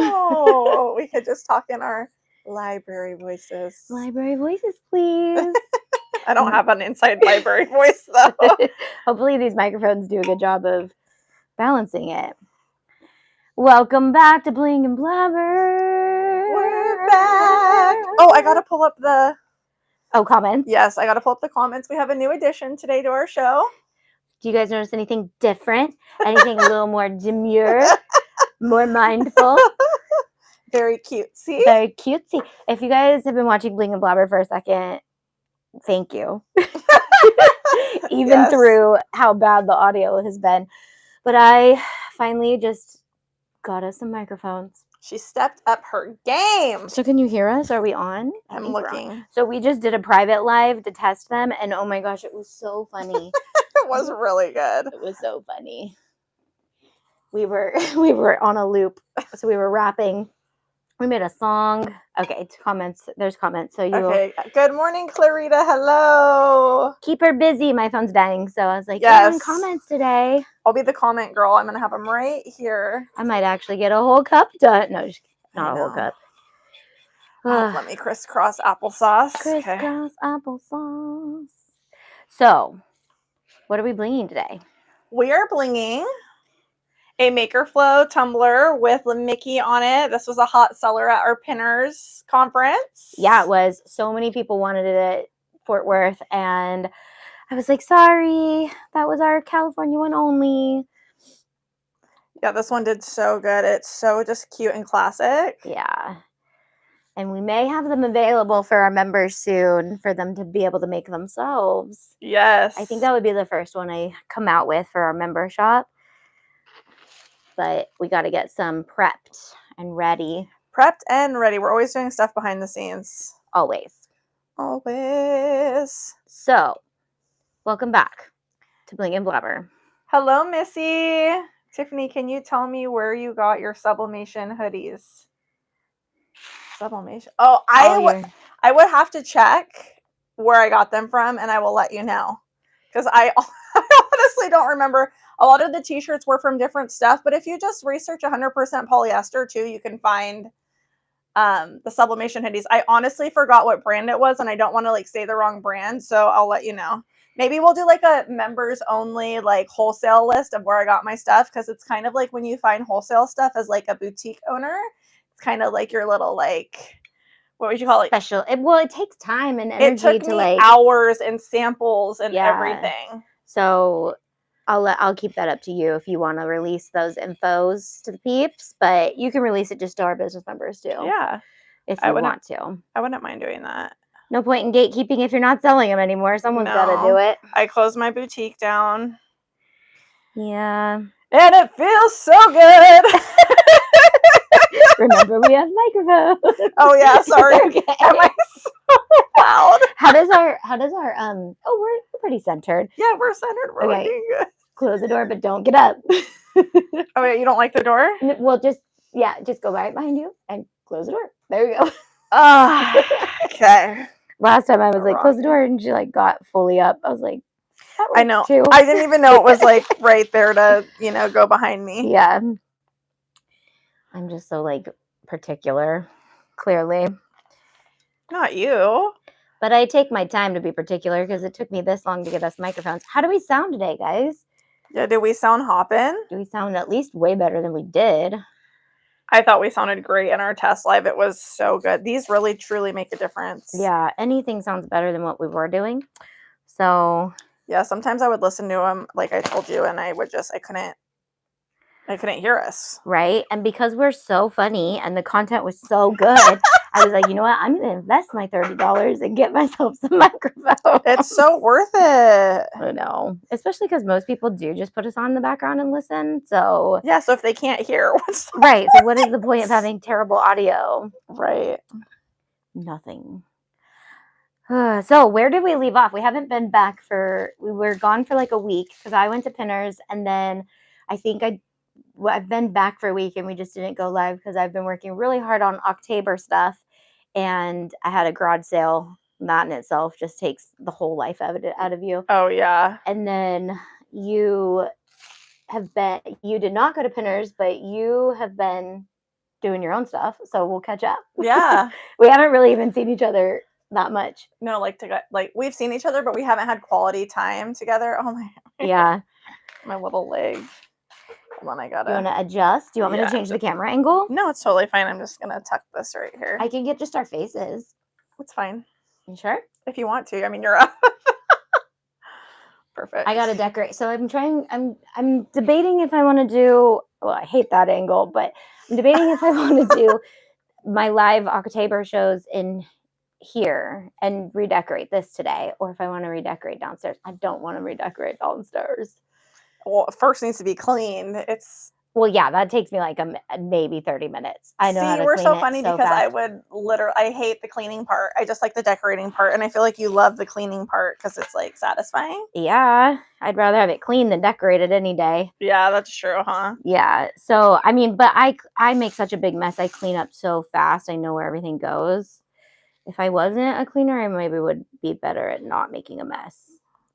Oh, we could just talk in our library voices. Library voices, please. I don't have an inside library voice, though. Hopefully these microphones do a good job of balancing it. Welcome back to Bling and Blabber. We're back. Oh, I got to pull up the... Oh, comments? Yes, I got to pull up the comments. We have a new addition today to our show. Do you guys notice anything different? Anything a little more demure? More mindful? Very cutesy. Very cutesy. If you guys have been watching Bling and Blabber for a second, thank you. Even through how bad the audio has been. But I finally just got us some microphones. She stepped up her game. So can you hear us? Are we on? I'm looking. So we just did a private live to test them, and oh my gosh, it was so funny. It was really good. It was so funny. We were on a loop, so we were rapping. We made a song. Okay, comments. There's comments. So you. Okay. Good morning, Clarita. Hello. Keep her busy. My phone's dying, so I was like, yes. Comments today. I'll be the comment girl. I'm gonna have them right here. I might actually get a whole cup done. No, just not a whole cup. Let me crisscross applesauce. Crisscross applesauce. So, what are we blinging today? We are blinging a Maker Flow tumbler with Mickey on it. This was a hot seller at our Pinners conference. Yeah, it was. So many people wanted it at Fort Worth, and I was like, sorry, that was our California one only. Yeah, this one did so good. It's so just cute and classic. Yeah. And we may have them available for our members soon for them to be able to make themselves. Yes. I think that would be the first one I come out with for our member shop. But we got to get some prepped and ready. Prepped and ready. We're always doing stuff behind the scenes. Always. Always. So, welcome back to Bling and Blabber. Hello, Missy. Tiffany, can you tell me where you got your Sublimation hoodies? Sublimation. Oh, I would have to check where I got them from, and I will let you know. Because I honestly don't remember. A lot of the t-shirts were from different stuff, but if you just research 100% polyester too, you can find the Sublimation hoodies. I honestly forgot what brand it was, and I don't want to say the wrong brand, so I'll let you know. Maybe we'll do a members only wholesale list of where I got my stuff, because it's kind of like when you find wholesale stuff as a boutique owner, it's kind of like your little what would you call it? Special. It takes time and energy. It took me hours and samples and everything. So I'll keep that up to you if you want to release those infos to the peeps, but you can release it just to our business members too. Yeah. If you want to. I wouldn't mind doing that. No point in gatekeeping if you're not selling them anymore. Someone's got to do it. I closed my boutique down. Yeah. And it feels so good. Remember, we have microphones. Oh yeah, sorry. Okay. Am I so loud? How does our oh, we're pretty centered. Yeah, we're centered. We're looking good. Close the door, but don't get up. Oh yeah, you don't like the door? Well, just go right behind you and close the door. There you go. Okay. Last time I was close the door, and she got fully up. I was like, I know. Too. I didn't even know it was right there to go behind me. Yeah. I'm just so particular, clearly. Not you. But I take my time to be particular because it took me this long to get us microphones. How do we sound today, guys? Yeah, do we sound hoppin'? Do we sound at least way better than we did? I thought we sounded great in our test live. It was so good. These really, truly make a difference. Yeah, anything sounds better than what we were doing. So... Yeah, sometimes I would listen to them, like I told you, and I couldn't hear us. Right? And because we're so funny and the content was so good, I was like, you know what? I'm going to invest my $30 and get myself some microphones. It's so worth it. I know. Especially because most people do just put us on in the background and listen. So yeah, so if they can't hear, what's the right. So what is the point of having terrible audio? Right. Nothing. So where did we leave off? We haven't been back we were gone for a week because I went to Pinners, and then I think I've been back for a week and we just didn't go live because I've been working really hard on October stuff, and I had a garage sale. That in itself just takes the whole life out of you. Oh yeah. And then you did not go to Pinners, but you have been doing your own stuff, so we'll catch up. Yeah. We haven't really even seen each other that much. No, like we've seen each other, but we haven't had quality time together. Oh my. Yeah. My little leg. Hold on, I gotta. You want to adjust? Do you want me to change the camera angle? No, it's totally fine. I'm just gonna tuck this right here. I can get just our faces. It's fine. You sure? If you want to. I mean, you're up. Perfect. I gotta decorate. So I'm debating if I want to do. Well, I hate that angle, but I'm debating if I want to do my live October shows in here and redecorate this today, or if I want to redecorate downstairs. I don't want to redecorate downstairs. Well, it first needs to be cleaned. Well, yeah, that takes me like maybe 30 minutes. I know how to we're clean so it funny so because fast. I would literally, I hate the cleaning part. I just like the decorating part, and I feel like you love the cleaning part because it's like satisfying. Yeah, I'd rather have it clean than decorated any day. Yeah, that's true, huh? Yeah. So I mean, but I make such a big mess. I clean up so fast. I know where everything goes. If I wasn't a cleaner, I maybe would be better at not making a mess.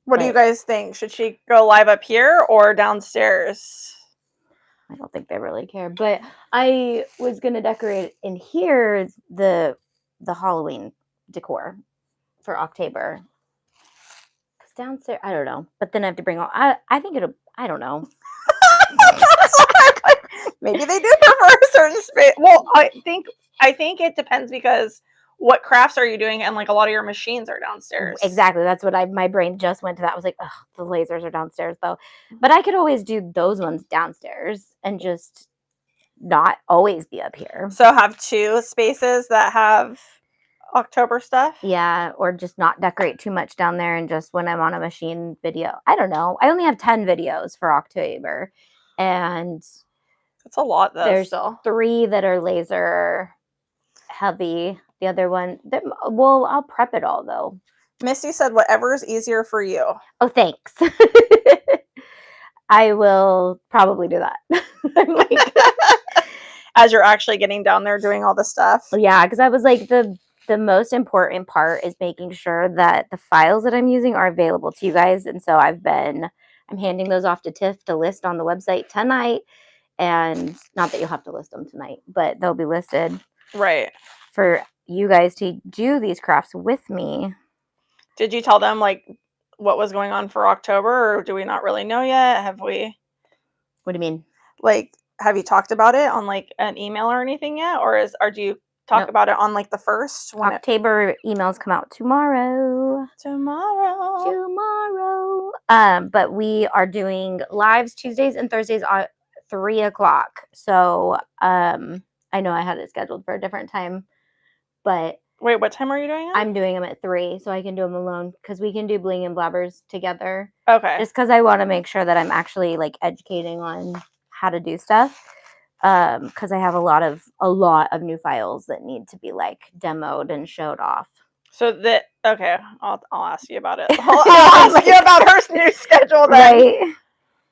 What do you guys think? Should she go live up here or downstairs? I don't think they really care, but I was gonna decorate in here the Halloween decor for October. Cause downstairs, I don't know, but then I have to bring all. I think it'll. I don't know. Maybe they do prefer a certain space. Well, I think it depends because what crafts are you doing, and like a lot of your machines are downstairs. Exactly. That's what my brain just went to. That I was like, ugh, the lasers are downstairs though. But I could always do those ones downstairs and just not always be up here. So have 2 spaces that have October stuff. Yeah, or just not decorate too much down there, and just when I'm on a machine video. I don't know. I only have 10 videos for October, and that's a lot though. There's still 3 that are laser heavy. The other one, well, I'll prep it all though. Misty said, "Whatever is easier for you." Oh, thanks. I will probably do that. As you're actually getting down there doing all the stuff. Yeah, because I was like, the most important part is making sure that the files that I'm using are available to you guys. And so I'm handing those off to Tiff to list on the website tonight. And not that you'll have to list them tonight, but they'll be listed. Right. For you guys to do these crafts with me. Did you tell them like what was going on for October, or do we not really know yet? Have we? What do you mean? Like, have you talked about it on like an email or anything yet, or do you talk about it on like the 1st? October emails come out tomorrow. But we are doing lives Tuesdays and Thursdays at 3:00. So I know I had it scheduled for a different time, but wait, what time are you doing it? I'm doing them at 3, so I can do them alone because we can do Bling and Blabbers together. Okay. Just because I want to make sure that I'm actually like educating on how to do stuff. Because I have a lot of new files that need to be like demoed and showed off. So okay, I'll ask you about it. I'll ask you about her new schedule then. Right.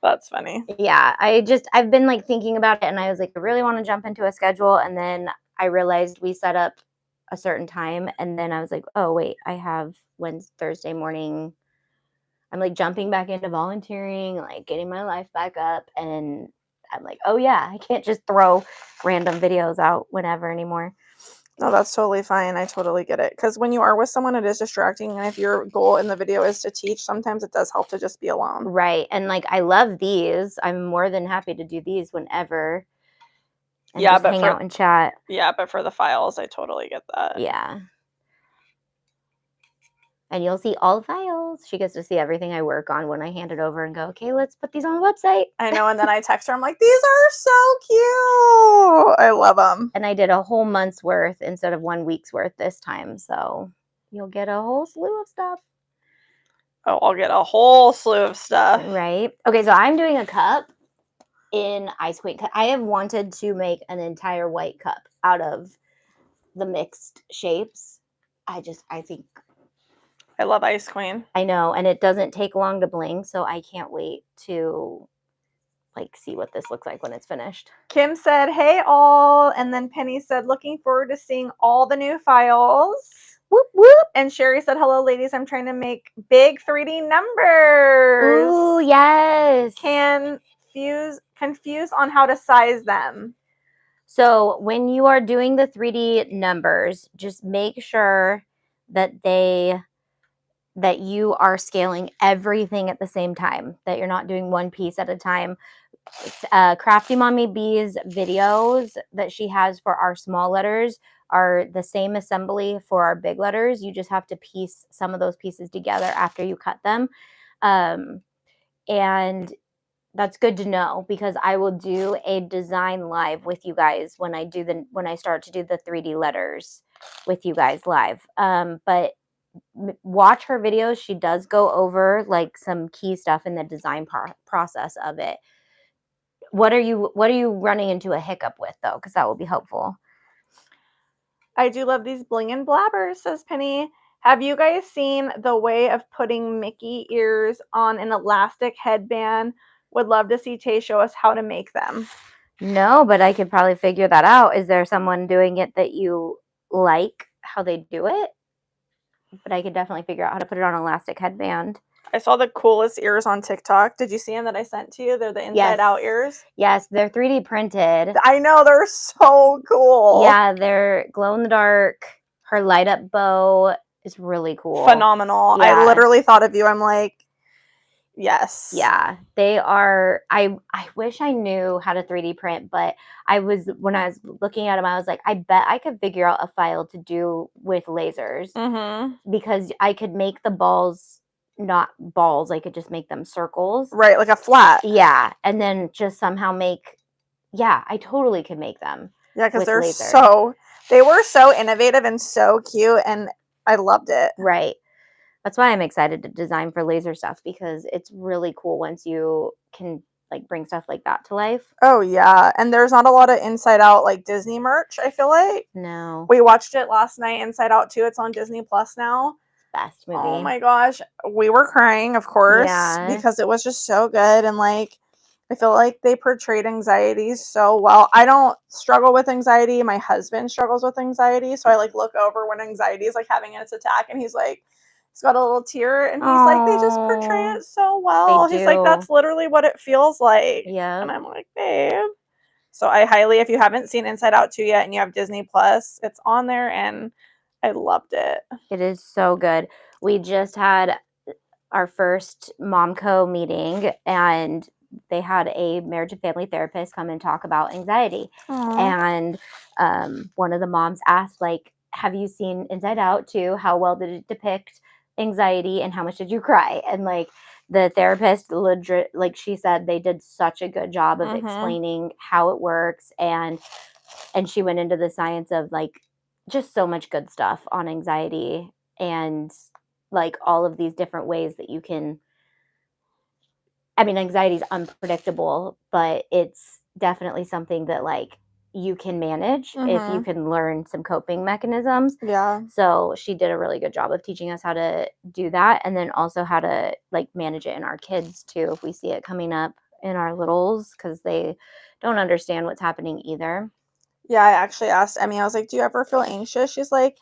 That's funny. Yeah, I've been like thinking about it, and I was like, I really want to jump into a schedule, and then I realized we set up a certain time, and then I was like, oh wait, I have Thursday morning. I'm like jumping back into volunteering, like getting my life back up, and I'm like, oh yeah, I can't just throw random videos out whenever anymore. No, that's totally fine. I totally get it. Because when you are with someone, it is distracting. And if your goal in the video is to teach, sometimes it does help to just be alone. Right. And like, I love these. I'm more than happy to do these whenever. And yeah, just but hang out and chat. Yeah, but for the files, I totally get that. Yeah. And you'll see all the files. She gets to see everything I work on when I hand it over and go, okay, let's put these on the website. I know. And then I text her. I'm like, these are so cute. I love them. And I did a whole month's worth instead of 1 week's worth this time. So you'll get a whole slew of stuff. Oh, I'll get a whole slew of stuff. Right. Okay, so I'm doing a cup in Ice Queen. I have wanted to make an entire white cup out of the mixed shapes. I think... I love Ice Queen. I know, and it doesn't take long to bling, so I can't wait to like see what this looks like when it's finished. Kim said, hey all, and then Penny said, looking forward to seeing all the new files. Whoop whoop. And Sherry said, hello ladies, I'm trying to make big 3D numbers. Ooh, yes. Confused on how to size them. So when you are doing the 3D numbers, just make sure that you are scaling everything at the same time, that you're not doing one piece at a time. Crafty Mommy B's videos that she has for our small letters are the same assembly for our big letters. You just have to piece some of those pieces together after you cut them. And that's good to know, because I will do a design live with you guys when I start to do the 3D letters with you guys live. But watch her videos. She does go over like some key stuff in the design process of it. What are you running into a hiccup with, though? Because that will be helpful. I do love these Bling and Blabbers, says Penny. Have you guys seen the way of putting Mickey ears on an elastic headband? Would love to see Tay show us how to make them. No, but I could probably figure that out. Is there someone doing it that you like how they do it? But I could definitely figure out how to put it on an elastic headband. I saw the coolest ears on TikTok. Did you see them that I sent to you? They're the inside out ears. Yes, they're 3D printed. I know, they're so cool. Yeah, they're glow in the dark. Her light up bow is really cool. Phenomenal. Yeah. I literally thought of you. I'm like, yes. Yeah, they are. I wish I knew how to 3D print, but when I was looking at them, I was like, I bet I could figure out a file to do with lasers, because I could make the balls not balls. I could just make them circles. Right, like a flat. Yeah, and then just somehow make. Yeah, I totally could make them. Yeah, because they were so innovative and so cute, and I loved it. Right. That's why I'm excited to design for laser stuff, because it's really cool once you can like bring stuff like that to life. Oh yeah, and there's not a lot of Inside Out like Disney merch, I feel like. No. We watched it last night, Inside Out 2. It's on Disney Plus now. Best movie. Oh my gosh. We were crying, of course, because it was just so good, and like I feel like they portrayed anxiety so well. I don't struggle with anxiety. My husband struggles with anxiety, so I like look over when anxiety is like having its attack, and he's got a little tear, and he's like, they just portray it so well. He's like, that's literally what it feels like. Yeah. And I'm like, babe. So I highly, if you haven't seen Inside Out 2 yet and you have Disney Plus, it's on there, and I loved it. It is so good. We just had our first MomCo meeting, and they had a marriage and family therapist come and talk about anxiety. Aww. And one of the moms asked, like, have you seen Inside Out 2? How well did it depict anxiety, and how much did you cry? And like the therapist, like she said, they did such a good job of explaining how it works, and she went into the science of like just so much good stuff on anxiety, and like all of these different ways that you can. I mean, anxiety is unpredictable, but it's definitely something that like you can manage if you can learn some coping mechanisms. Yeah. So she did a really good job of teaching us how to do that, and then also how to like manage it in our kids too, if we see it coming up in our littles, because they don't understand what's happening either. Yeah, I actually asked Emmy, I was like, do you ever feel anxious? She's like,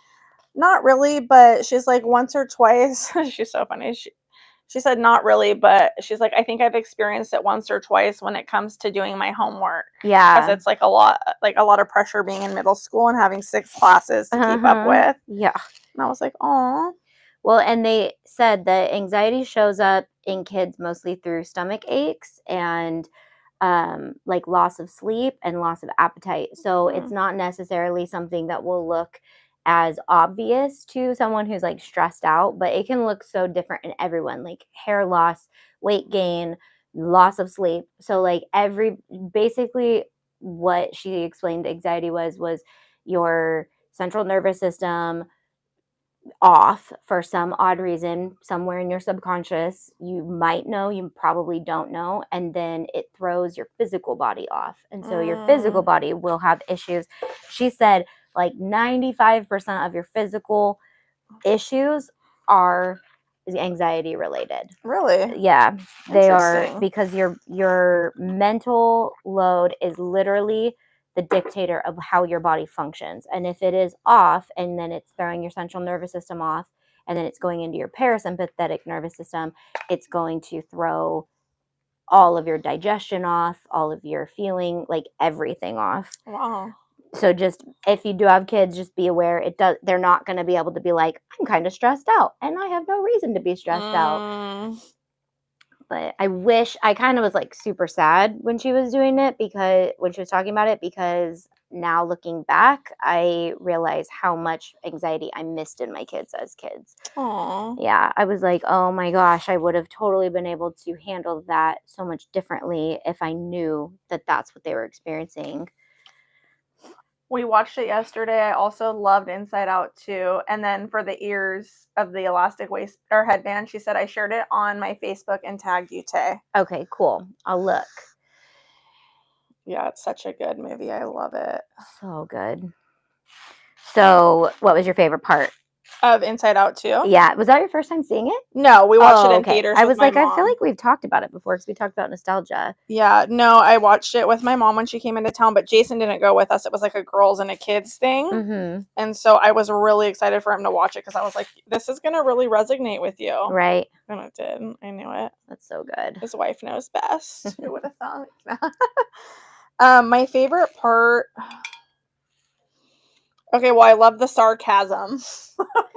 not really, but she's like, once or twice. She's so funny. She said not really, but she's like, I think I've experienced it once or twice when it comes to doing my homework. Yeah. Because it's like a lot of pressure being in middle school and having 6 classes to keep up with. Yeah. And I was like, aw. Well, and they said that anxiety shows up in kids mostly through stomach aches and like loss of sleep and loss of appetite. So it's not necessarily something that will look as obvious to someone who's like stressed out, but it can look so different in everyone, like hair loss, weight gain, loss of sleep. So like basically what she explained anxiety was your central nervous system off for some odd reason somewhere in your subconscious. You might know, you probably don't know, and then it throws your physical body off, and so your physical body will have issues. She said like 95% of your physical issues are anxiety related. Really? Yeah, they are, because your mental load is literally the dictator of how your body functions. And if it is off, and then it's throwing your central nervous system off, and then it's going into your parasympathetic nervous system, it's going to throw all of your digestion off, all of your feeling, like everything off. Wow. So just if you do have kids, just be aware they're not going to be able to be like, I'm kind of stressed out and I have no reason to be stressed out. But I kind of was like super sad when she was doing it, because when she was talking about it, because now looking back, I realize how much anxiety I missed in my kids as kids. Aww. Yeah, I was like, oh my gosh, I would have totally been able to handle that so much differently if I knew that that's what they were experiencing. We watched it yesterday. I also loved Inside Out too. And then for the ears of the elastic waist or headband, she said I shared it on my Facebook and tagged you, Tay. Okay, cool. I'll look. Yeah, it's such a good movie. I love it. So good. So, what was your favorite part of Inside Out too? Yeah, was that your first time seeing it? No, we watched it in theaters. I was with like, my I feel mom. like we've talked about it before because we talked about nostalgia. Yeah, no, I watched it with my mom when she came into town, but Jason didn't go with us. It was like a girls and a kids thing. Mm-hmm. And so I was really excited for him to watch it because I was like, this is going to really resonate with you. Right. And it did. I knew it. That's so good. His wife knows best. Who would have thought? My favorite part. Okay, well, I love the sarcasm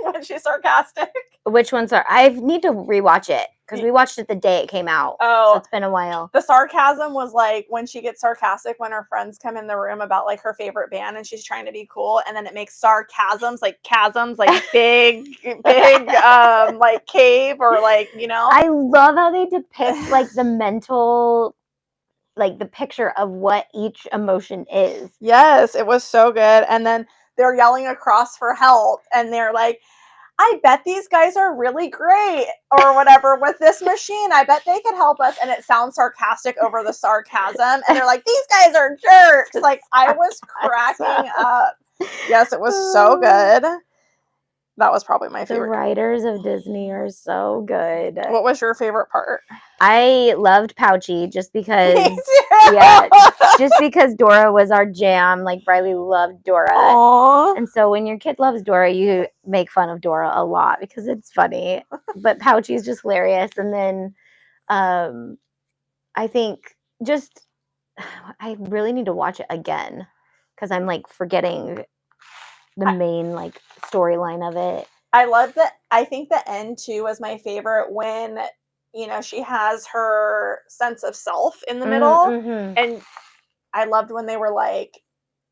when she's sarcastic. Which ones are? I need to rewatch it because we watched it the day it came out. Oh, so it's been a while. The sarcasm was like when she gets sarcastic when her friends come in the room about like her favorite band and she's trying to be cool, and then it makes sarcasms, like chasms, like big, like cave or like, you know. I love how they depict like the mental, like the picture of what each emotion is. Yes, it was so good. And then they're yelling across for help and they're like, I bet these guys are really great or whatever with this machine. I bet they could help us. And it sounds sarcastic over the sarcasm. And they're like, these guys are jerks. Like, I was cracking up. Yes, it was so good. That was probably my favorite. The writers of Disney are so good. What was your favorite part? I loved Pouchy just because, just because Dora was our jam. Like, Briley loved Dora. Aww. And so when your kid loves Dora, you make fun of Dora a lot because it's funny. But Pouchy is just hilarious. And then I think I really need to watch it again because I'm like forgetting the main like storyline of it. I love that. I think the end too was my favorite when, you know, she has her sense of self in the middle. Mm-hmm. And I loved when they were like,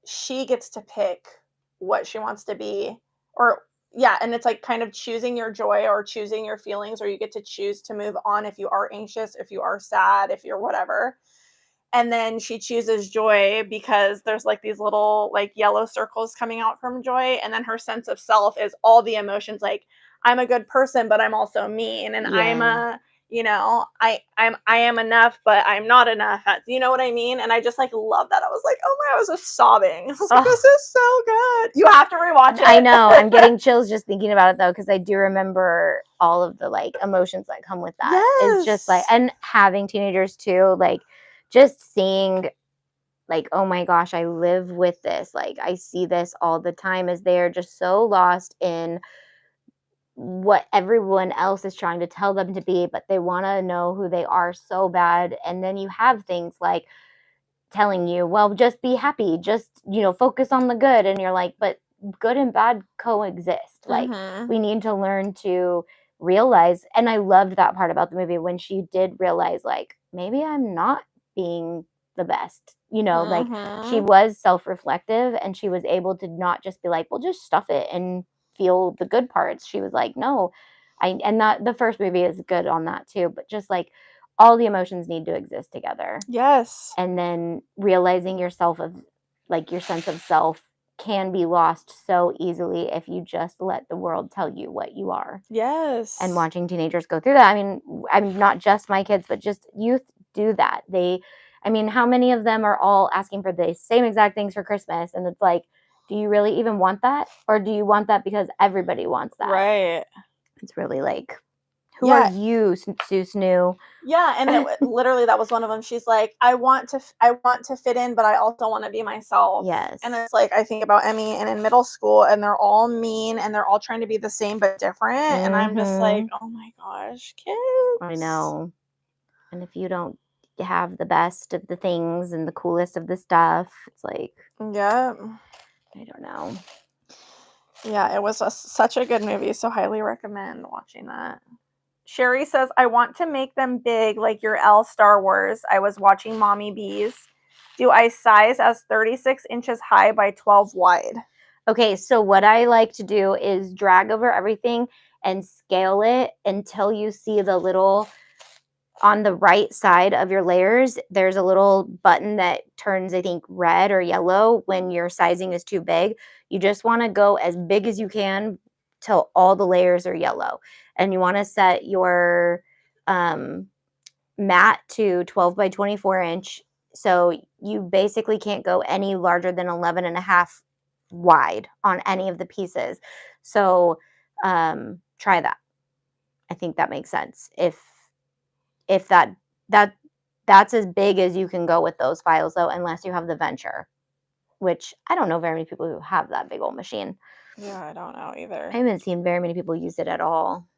she gets to pick what she wants to be, and it's like kind of choosing your joy or choosing your feelings, or you get to choose to move on if you are anxious, if you are sad, if you're whatever. And then she chooses joy because there's like these little like yellow circles coming out from joy. And then her sense of self is all the emotions. Like, I'm a good person, but I'm also mean. And I'm a, you know, I am enough, but I'm not enough. You know what I mean? And I just like love that. I was like, oh my, I was just sobbing. I was like, this is so good. You have to rewatch it. I know. I'm getting chills just thinking about it though, because I do remember all of the like emotions that come with that. Yes. It's just like, and having teenagers too, like just seeing like, oh my gosh, I live with this. Like I see this all the time as they are just so lost in what everyone else is trying to tell them to be, but they want to know who they are so bad. And then you have things like telling you, well, just be happy, just, you know, focus on the good. And you're like, but good and bad coexist. Like we need to learn to realize. And I loved that part about the movie when she did realize like, maybe I'm not being the best, you know, like she was self-reflective and she was able to not just be like, well, just stuff it and feel the good parts. She was like, no, and that the first movie is good on that too, but just like all the emotions need to exist together. Yes. And then realizing yourself of like your sense of self can be lost so easily if you just let the world tell you what you are. Yes. And watching teenagers go through that. I mean, not just my kids, but just youth do that. I mean, how many of them are all asking for the same exact things for Christmas? And it's like, do you really even want that? Or do you want that because everybody wants that? Right. It's really like, who are you, Sue Snoo? Yeah, and literally that was one of them. She's like, I want to fit in, but I also want to be myself. Yes. And it's like, I think about Emmy and in middle school, and they're all mean, and they're all trying to be the same but different. And I'm just like, oh my gosh, kids. I know. And if you don't have the best of the things and the coolest of the stuff. It's like, Yep. I don't know. Yeah, it was such a good movie, so highly recommend watching that. Sherry says, I want to make them big like your L Star Wars. I was watching Mommy Bees. Do I size as 36 inches high by 12 wide? Okay, so what I like to do is drag over everything and scale it until you see the little, on the right side of your layers, there's a little button that turns, I think, red or yellow when your sizing is too big. You just want to go as big as you can till all the layers are yellow. And you want to set your mat to 12 by 24 inch. So you basically can't go any larger than 11 and a half wide on any of the pieces. So try that. I think that makes sense. If that's as big as you can go with those files, though, unless you have the Venture, which I don't know very many people who have that big old machine. Yeah, I don't know either. I haven't seen very many people use it at all.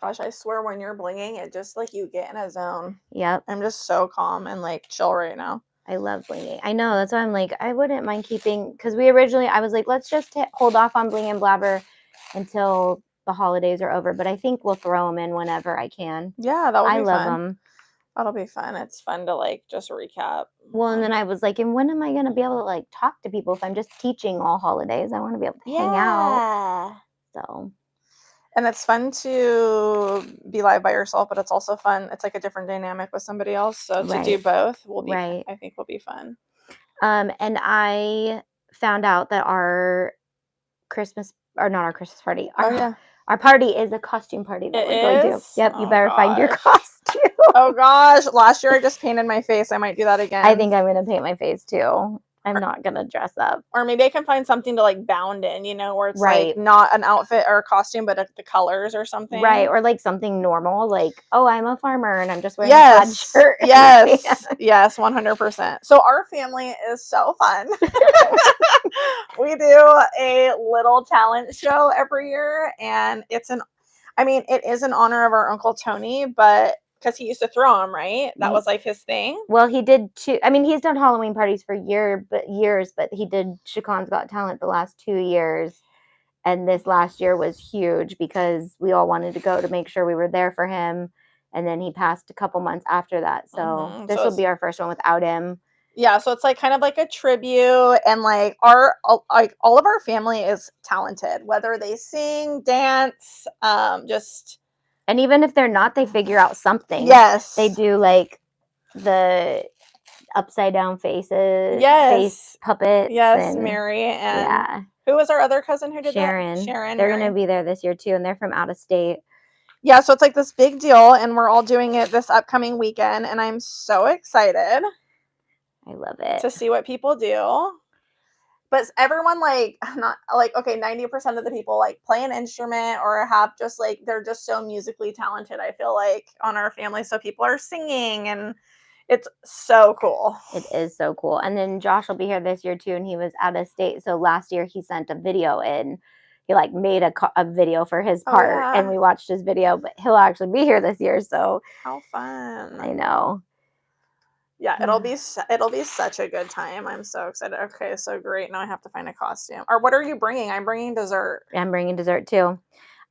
Gosh, I swear when you're blinging, it just like you get in a zone. Yep. I'm just so calm and like chill right now. I love blinging. I know, that's why I'm like, I wouldn't mind keeping, because I was like, let's just hold off on Bling and Blabber until the holidays are over. But I think we'll throw them in whenever I can. Yeah, that would be fun. I love them. That'll be fun. It's fun to like just recap. Well, and then I was like, and when am I going to be able to like talk to people if I'm just teaching all holidays? I want to be able to hang out. So. And it's fun to be live by yourself, but it's also fun. It's like a different dynamic with somebody else. So to do both will be, I think, will be fun. And I found out that our Christmas, or not our Christmas party, our party is a costume party that we're going to. Yep, you better find your costume. Oh gosh, last year I just painted my face. I might do that again. I think I'm going to paint my face too. I'm not going to dress up. Or maybe I can find something to like bound in, you know, where it's like not an outfit or a costume, but the colors or something. Right. Or like something normal, like, oh, I'm a farmer and I'm just wearing a plaid shirt. Yes. Yes, 100%. So our family is so fun. We do a little talent show every year, and it is in honor of our Uncle Tony, but because he used to throw them, right? That was like his thing. Well, he did too. I mean, he's done Halloween parties for years, but he did Chicane's Got Talent the last 2 years. And this last year was huge because we all wanted to go to make sure we were there for him. And then he passed a couple months after that. So this will be our first one without him. Yeah, so it's like kind of like a tribute, and like all of our family is talented, whether they sing, dance, just. And even if they're not, they figure out something. Yes. They do like the upside down faces. Yes. Face puppets. Yes, Mary. And who was our other cousin who did that? Sharon. They're going to be there this year too, and they're from out of state. Yeah, so it's like this big deal, and we're all doing it this upcoming weekend, and I'm so excited. I love it. To see what people do. But everyone, like, not like, okay, 90% of the people like play an instrument or have just like, they're just so musically talented, I feel like, on our family. So people are singing, and it's so cool. It is so cool. And then Josh will be here this year too, and he was out of state. So last year he sent a video in. He like made a video for his part, and we watched his video, but he'll actually be here this year. So how fun. I know. Yeah, it'll be such a good time. I'm so excited. Okay, so great. Now I have to find a costume. Or what are you bringing? I'm bringing dessert. I'm bringing dessert too.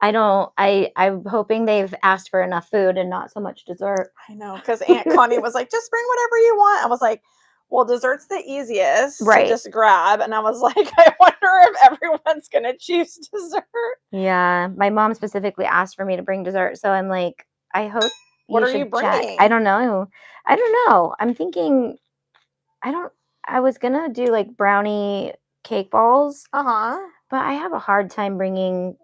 I'm hoping they've asked for enough food and not so much dessert. I know, because Aunt Connie was like, just bring whatever you want. I was like, well, dessert's the easiest to just grab. And I was like, I wonder if everyone's going to choose dessert. Yeah, my mom specifically asked for me to bring dessert. So I'm like, I hope. What are you bringing? I don't know. I'm thinking, I was going to do like brownie cake balls. Uh-huh. But I have a hard time bringing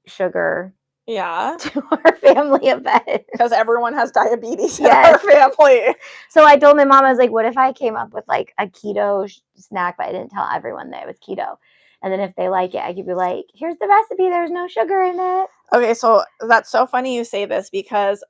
sugar to our family event. Because everyone has diabetes in our family. So I told my mom, I was like, what if I came up with like a keto snack, but I didn't tell everyone that it was keto. And then if they like it, I could be like, here's the recipe. There's no sugar in it. Okay, so that's so funny you say this, because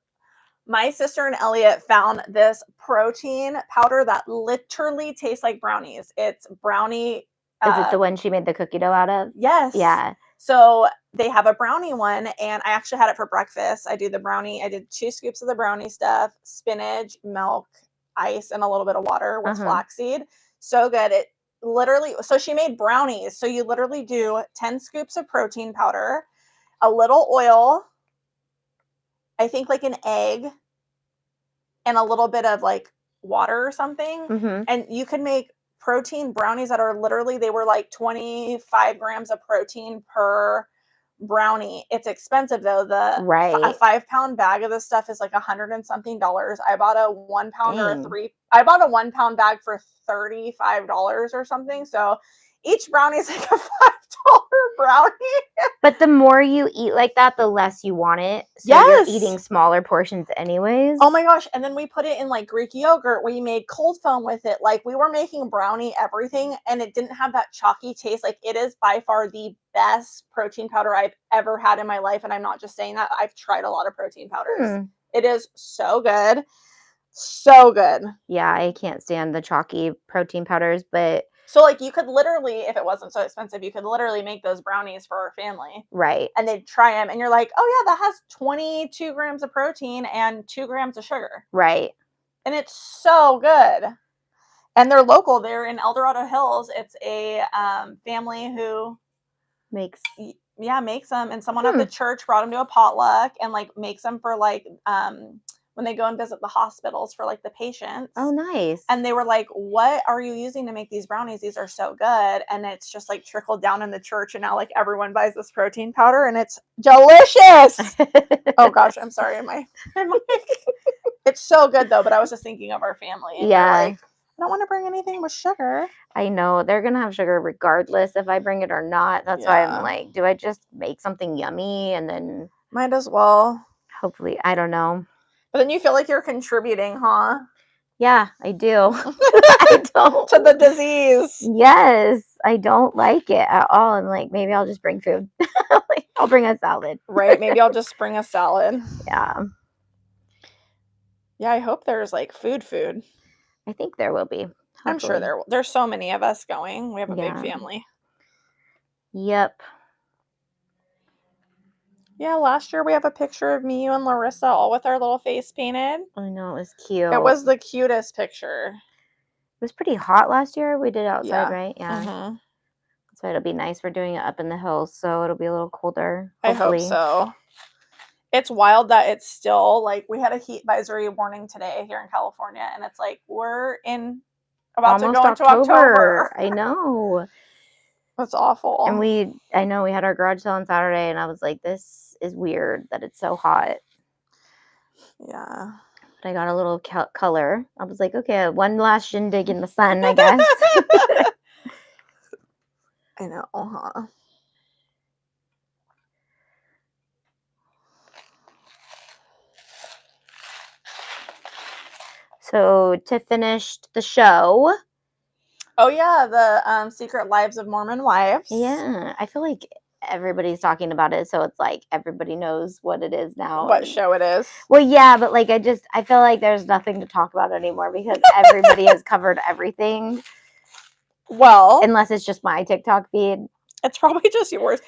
my sister and Elliot found this protein powder that literally tastes like brownies. It's brownie. Is it the one she made the cookie dough out of? Yes. Yeah. So they have a brownie one, and I actually had it for breakfast. I do the brownie. I did 2 scoops of the brownie stuff, spinach, milk, ice, and a little bit of water with flaxseed. So good. It literally, so she made brownies. So you literally do 10 scoops of protein powder, a little oil, I think like an egg, and a little bit of like water or something. And you can make protein brownies that are literally, they were like 25 grams of protein per brownie. It's expensive though. A Right. 5-pound bag of this stuff is like $100 and something. I bought a 1 pound or Dang. I bought a 1 pound bag for $35 or something. So each brownie is like a $5 brownie. But the more you eat like that, the less you want it. So Yes. you're eating smaller portions anyways. Oh my gosh. And then we put it in like Greek yogurt. We made cold foam with it. Like we were making brownie everything, and it didn't have that chalky taste. Like it is by far the best protein powder I've ever had in my life. And I'm not just saying that. I've tried a lot of protein powders. It is so good. So good. Yeah, I can't stand the chalky protein powders, but so like you could literally, if it wasn't so expensive, you could literally make those brownies for our family. Right. And they'd try them, and you're like, oh yeah, that has 22 grams of protein and 2 grams of sugar. Right. And it's so good. And they're local. They're in El Dorado Hills. It's a family who makes them. And someone at the church brought them to a potluck and like makes them for like when they go and visit the hospitals for like the patients. Oh, nice. And they were like, what are you using to make these brownies? These are so good. And it's just like trickled down in the church. And now like everyone buys this protein powder and it's delicious. Oh gosh, I'm sorry. It's so good though. But I was just thinking of our family. And yeah. Like, I don't want to bring anything with sugar. I know. They're going to have sugar regardless if I bring it or not. That's why I'm like, do I just make something yummy and then... Might as well. Hopefully. I don't know. But then you feel like you're contributing, huh? Yeah, I do. I don't. To the disease. Yes. I don't like it at all. I'm like, maybe I'll just bring food. I'll bring a salad. Right. Maybe I'll just bring a salad. Yeah. Yeah, I hope there's like food. I think there will be. Hopefully. I'm sure there's so many of us going. We have a big family. Yep. Yeah, last year we have a picture of me, you, and Larissa all with our little face painted. I know, it was cute. It was the cutest picture. It was pretty hot last year. We did it outside, right? Yeah. Mm-hmm. So it'll be nice. We're doing it up in the hills, so it'll be a little colder. Hopefully. I hope so. It's wild that it's still like we had a heat advisory warning today here in California, and it's like we're about to go into October. I know. That's awful. And I know we had our garage sale on Saturday, and I was like, this is weird that it's so hot. Yeah. But I got a little color. I was like, okay, one last shindig in the sun, I guess. I know, huh? So to finish the show. Oh yeah, the Secret Lives of Mormon Wives. Yeah, I feel like everybody's talking about it, so it's like everybody knows what it is now. What show it is. Well, yeah, but like I feel like there's nothing to talk about anymore because everybody has covered everything. Well, unless it's just my TikTok feed. It's probably just yours.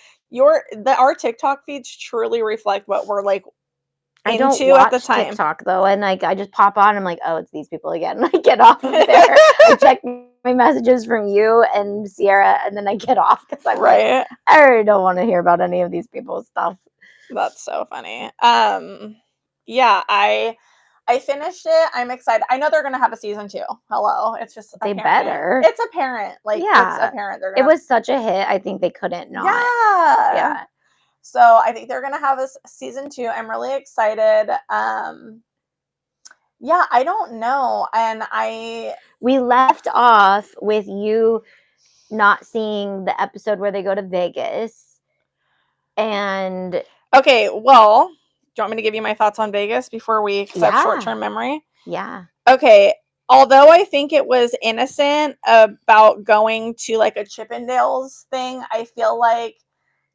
Our TikTok feeds truly reflect what we're like I don't watch at the time. TikTok though, and like I just pop on. I'm like, oh, it's these people again. I get off of there. I check my messages from you and Sierra, and then I get off because I'm like, I already don't want to hear about any of these people's stuff. That's so funny. Yeah, I finished it. I'm excited. I know they're gonna have a season 2. Hello, it's just apparent. Better. It's apparent. Like it's apparent. It was such a hit. I think they couldn't not. Yeah. So I think they're gonna have a season 2. I'm really excited. Yeah, I don't know. And we left off with you not seeing the episode where they go to Vegas. And okay, well, do you want me to give you my thoughts on Vegas before we have short-term memory? Yeah. Okay. Although I think it was innocent about going to like a Chippendales thing, I feel like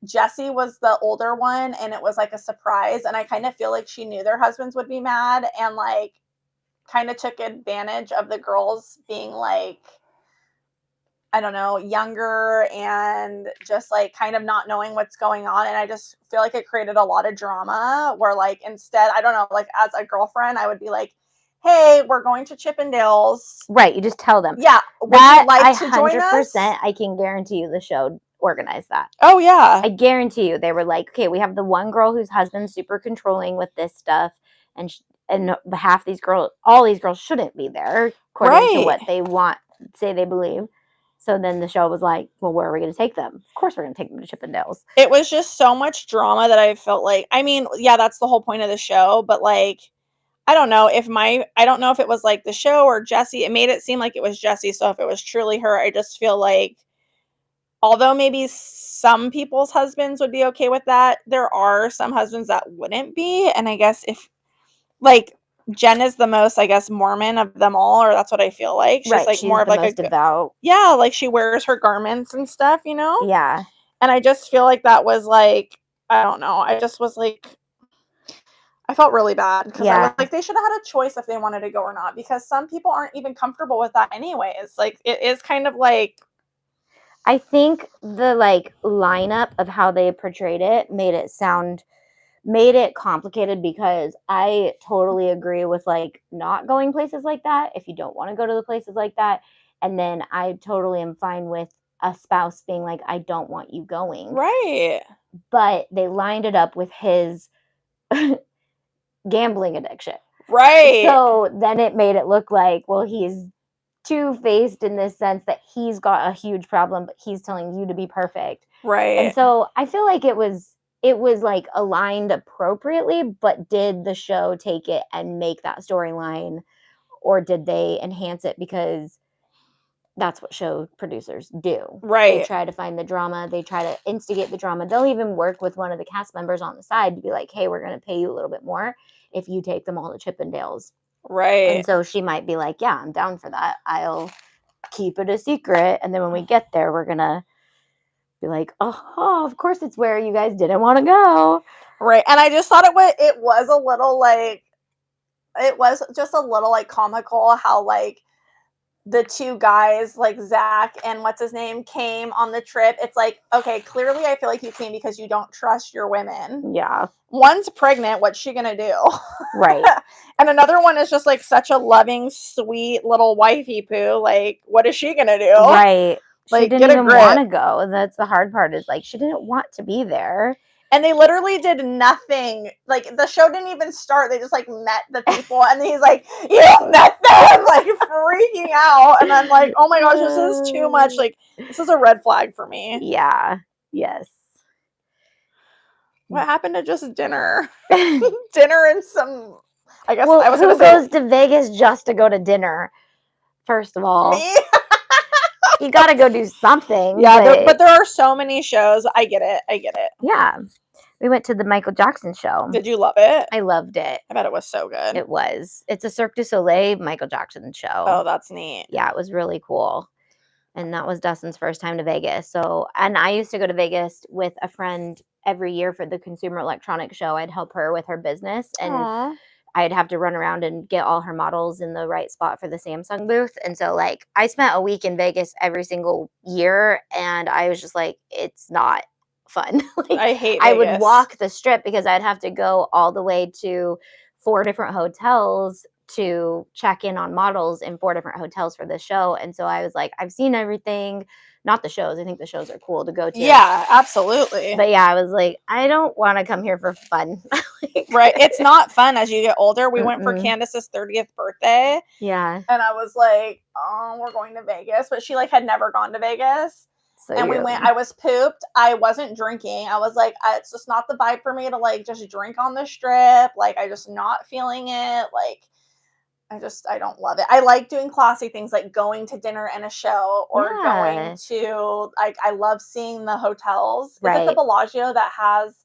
Jessie was the older one and it was like a surprise. And I kind of feel like she knew their husbands would be mad and like kind of took advantage of the girls being like I don't know, younger and just like kind of not knowing what's going on. And I just feel like it created a lot of drama where like instead, I don't know, like as a girlfriend, I would be like, hey, we're going to Chippendales. Right. You just tell them. Yeah. Would That you like I to join us? 100%, I can guarantee you the show organized that. Oh, yeah. I guarantee you they were like, okay, we have the one girl whose husband's super controlling with this stuff, and half these girls, all these girls shouldn't be there according to what they say they believe. So then the show was like, well, where are we going to take them? Of course we're going to take them to Chippendales. It was just so much drama that I felt like, I mean, yeah, that's the whole point of the show, but like, I don't know I don't know if it was like the show or Jessie. It made it seem like it was Jessie. So if it was truly her, I just feel like, although maybe some people's husbands would be okay with that, there are some husbands that wouldn't be. And I guess if, like, Jen is the most, I guess, Mormon of them all, or that's what I feel like. She's like she's more of the like most devout. Yeah, like she wears her garments and stuff, you know? Yeah. And I just feel like that was like, I don't know. I just was like, I felt really bad because I was like, they should have had a choice if they wanted to go or not, because some people aren't even comfortable with that anyways. Like, it is kind of like, I think the like lineup of how they portrayed it made it complicated, because I totally agree with like not going places like that if you don't want to go to the places like that. And then I totally am fine with a spouse being like, I don't want you going. right. But they lined it up with his gambling addiction. Right. So then it made it look like, well, he's two-faced in this sense that he's got a huge problem, but he's telling you to be perfect. Right. And so I feel like it was like aligned appropriately, but did the show take it and make that storyline, or did they enhance it because that's what show producers do? Right. They try to find the drama. They try to instigate the drama. They'll even work with one of the cast members on the side to be like, hey, we're going to pay you a little bit more if you take them all to Chippendales. Right. And so she might be like, yeah, I'm down for that. I'll keep it a secret. And then when we get there, we're going to be like, oh, of course it's where you guys didn't want to go. Right. And I just thought it was a little like, it was just a little like comical how like the two guys, like Zach and what's his name, came on the trip. It's like, okay, clearly I feel like you came because you don't trust your women. Yeah. One's pregnant. What's she going to do? Right. And another one is just like such a loving, sweet little wifey poo. Like, what is she going to do? Right. Like, she didn't even want to go. And that's the hard part, is like, she didn't want to be there. And they literally did nothing. Like, the show didn't even start. They just, like, met the people. And he's like, you met them! Like, freaking out. And I'm like, oh my gosh, this is too much. Like, this is a red flag for me. Yeah. Yes. What happened to just dinner? Dinner and some... I guess well, I was who going to say... goes to Vegas just to go to dinner? First of all. Me? You got to go do something. Yeah, but there are so many shows. I get it. Yeah. We went to the Michael Jackson show. Did you love it? I loved it. I bet it was so good. It was. It's a Cirque du Soleil Michael Jackson show. Oh, that's neat. Yeah, it was really cool. And that was Dustin's first time to Vegas. So, and I used to go to Vegas with a friend every year for the Consumer Electronics Show. I'd help her with her business, and Aww. I'd have to run around and get all her models in the right spot for the Samsung booth. And so, like, I spent a week in Vegas every single year, and I was just like, it's not fun. Like, I hate Vegas. I would walk the strip because I'd have to go all the way to 4 different hotels to check in on models in 4 different hotels for the show. And so I was like, I've seen everything. Not the shows. I think the shows are cool to go to. Yeah, absolutely. But yeah, I was like, I don't want to come here for fun. Right. It's not fun as you get older. We went for Candace's 30th birthday. Yeah. And I was like, oh, we're going to Vegas. But she like had never gone to Vegas. So and we went, I was pooped. I wasn't drinking. I was like, it's just not the vibe for me to like just drink on the strip. Like, I just not feeling it. Like, I don't love it. I like doing classy things like going to dinner and a show, or going to, like, I love seeing the hotels. Right. Is it the Bellagio that has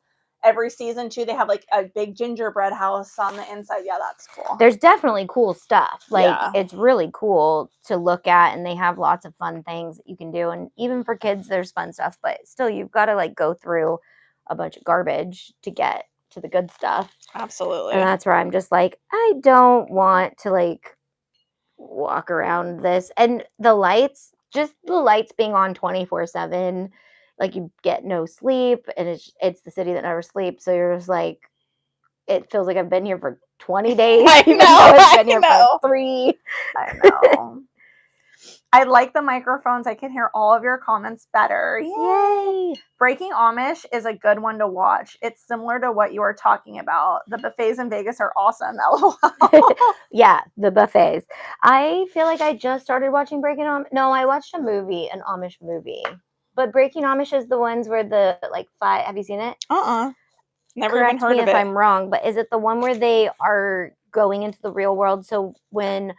every season too? They have like a big gingerbread house on the inside. Yeah, that's cool. There's definitely cool stuff. Like, it's really cool to look at, and they have lots of fun things that you can do. And even for kids, there's fun stuff, but still, you've got to like go through a bunch of garbage to get to the good stuff. Absolutely. And that's where I'm just like, I don't want to like walk around this. And the lights, just the lights being on 24/7, like you get no sleep, and it's the city that never sleeps. So you're just like, it feels like I've been here for 20 days, I even know, though it's I been here know. for 3. I know. I like the microphones. I can hear all of your comments better. Yay! Breaking Amish is a good one to watch. It's similar to what you were talking about. The buffets in Vegas are awesome. LOL. Yeah, the buffets. I feel like I just started watching Breaking Amish. No, I watched a movie, an Amish movie. But Breaking Amish is the ones where the like 5. Have you seen it? Never even Correct heard me of if it. I'm wrong, but is it the one where they are going into the real world? So when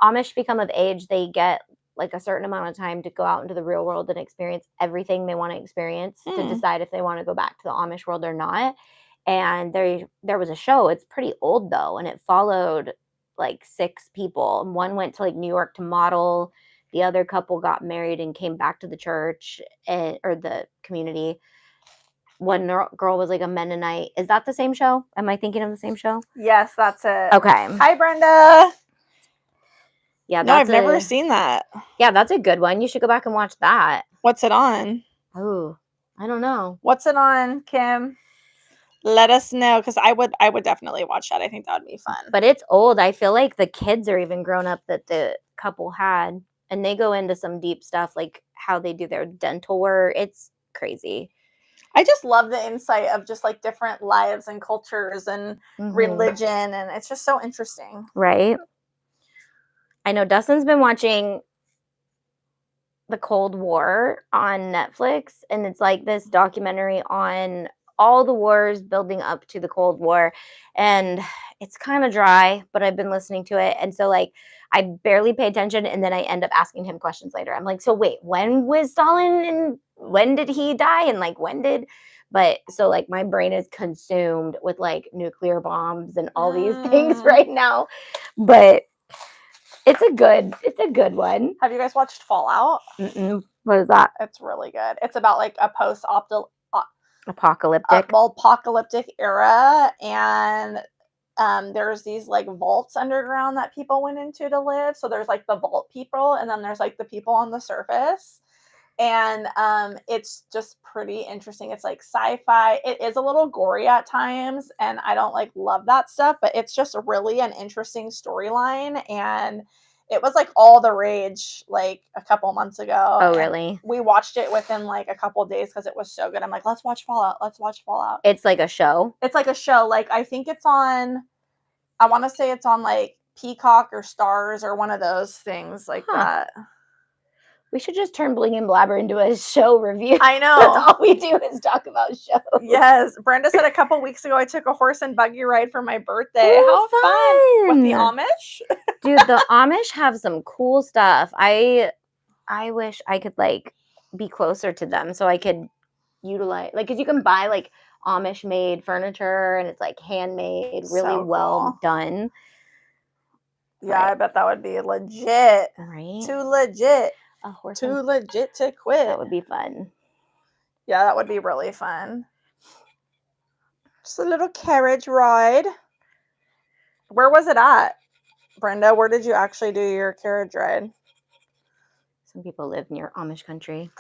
Amish become of age, they get like a certain amount of time to go out into the real world and experience everything they want to experience to decide if they want to go back to the Amish world or not. And there was a show. It's pretty old though, and it followed like 6 people. One went to like New York to model. The other couple got married and came back to the church or the community. One girl was like a Mennonite. Is that the same show? Am I thinking of the same show? Yes, that's it. Okay. Hi, Brenda. Yeah, no, I've never seen that. Yeah, that's a good one. You should go back and watch that. What's it on? Oh, I don't know. What's it on, Kim? Let us know, because I would definitely watch that. I think that would be fun. But it's old. I feel like the kids are even grown up that the couple had, and they go into some deep stuff like how they do their dental work. It's crazy. I just love the insight of just like different lives and cultures and religion, and it's just so interesting. Right. I know Dustin's been watching the Cold War on Netflix, and it's like this documentary on all the wars building up to the Cold War, and it's kind of dry, but I've been listening to it, and so like I barely pay attention, and then I end up asking him questions later. I'm like, so wait, when was Stalin, and when did he die, and like when did, but so like my brain is consumed with like nuclear bombs and all these things right now, but it's a good one. Have you guys watched Fallout? What is that? It's really good. It's about like a apocalyptic era, and there's these like vaults underground that people went into to live. So there's like the vault people, and then there's like the people on the surface. And it's just pretty interesting. It's like sci-fi. It is a little gory at times, and I don't like love that stuff, but it's just really an interesting storyline. And it was like all the rage like a couple months ago. Oh, really? We watched it within like a couple days because it was so good. I'm like, let's watch Fallout. It's like a show. It's like a show. Like I think it's on, I want to say it's on like Peacock or Stars or one of those things like that. We should just turn Bling and Blabber into a show review. I know. That's all we do is talk about shows. Yes. Brenda said a couple weeks ago I took a horse and buggy ride for my birthday. Ooh, how fun. With the Amish? Dude, the Amish have some cool stuff. I wish I could like be closer to them so I could utilize, like, because you can buy like Amish made furniture and it's like handmade, really So well cool. done. Yeah, I bet that would be legit. Right? Too legit. A horse Too legit to quit. That would be fun. Yeah, that would be really fun. Just a little carriage ride. Where was it at, Brenda? Where did you actually do your carriage ride? Some people live near Amish country.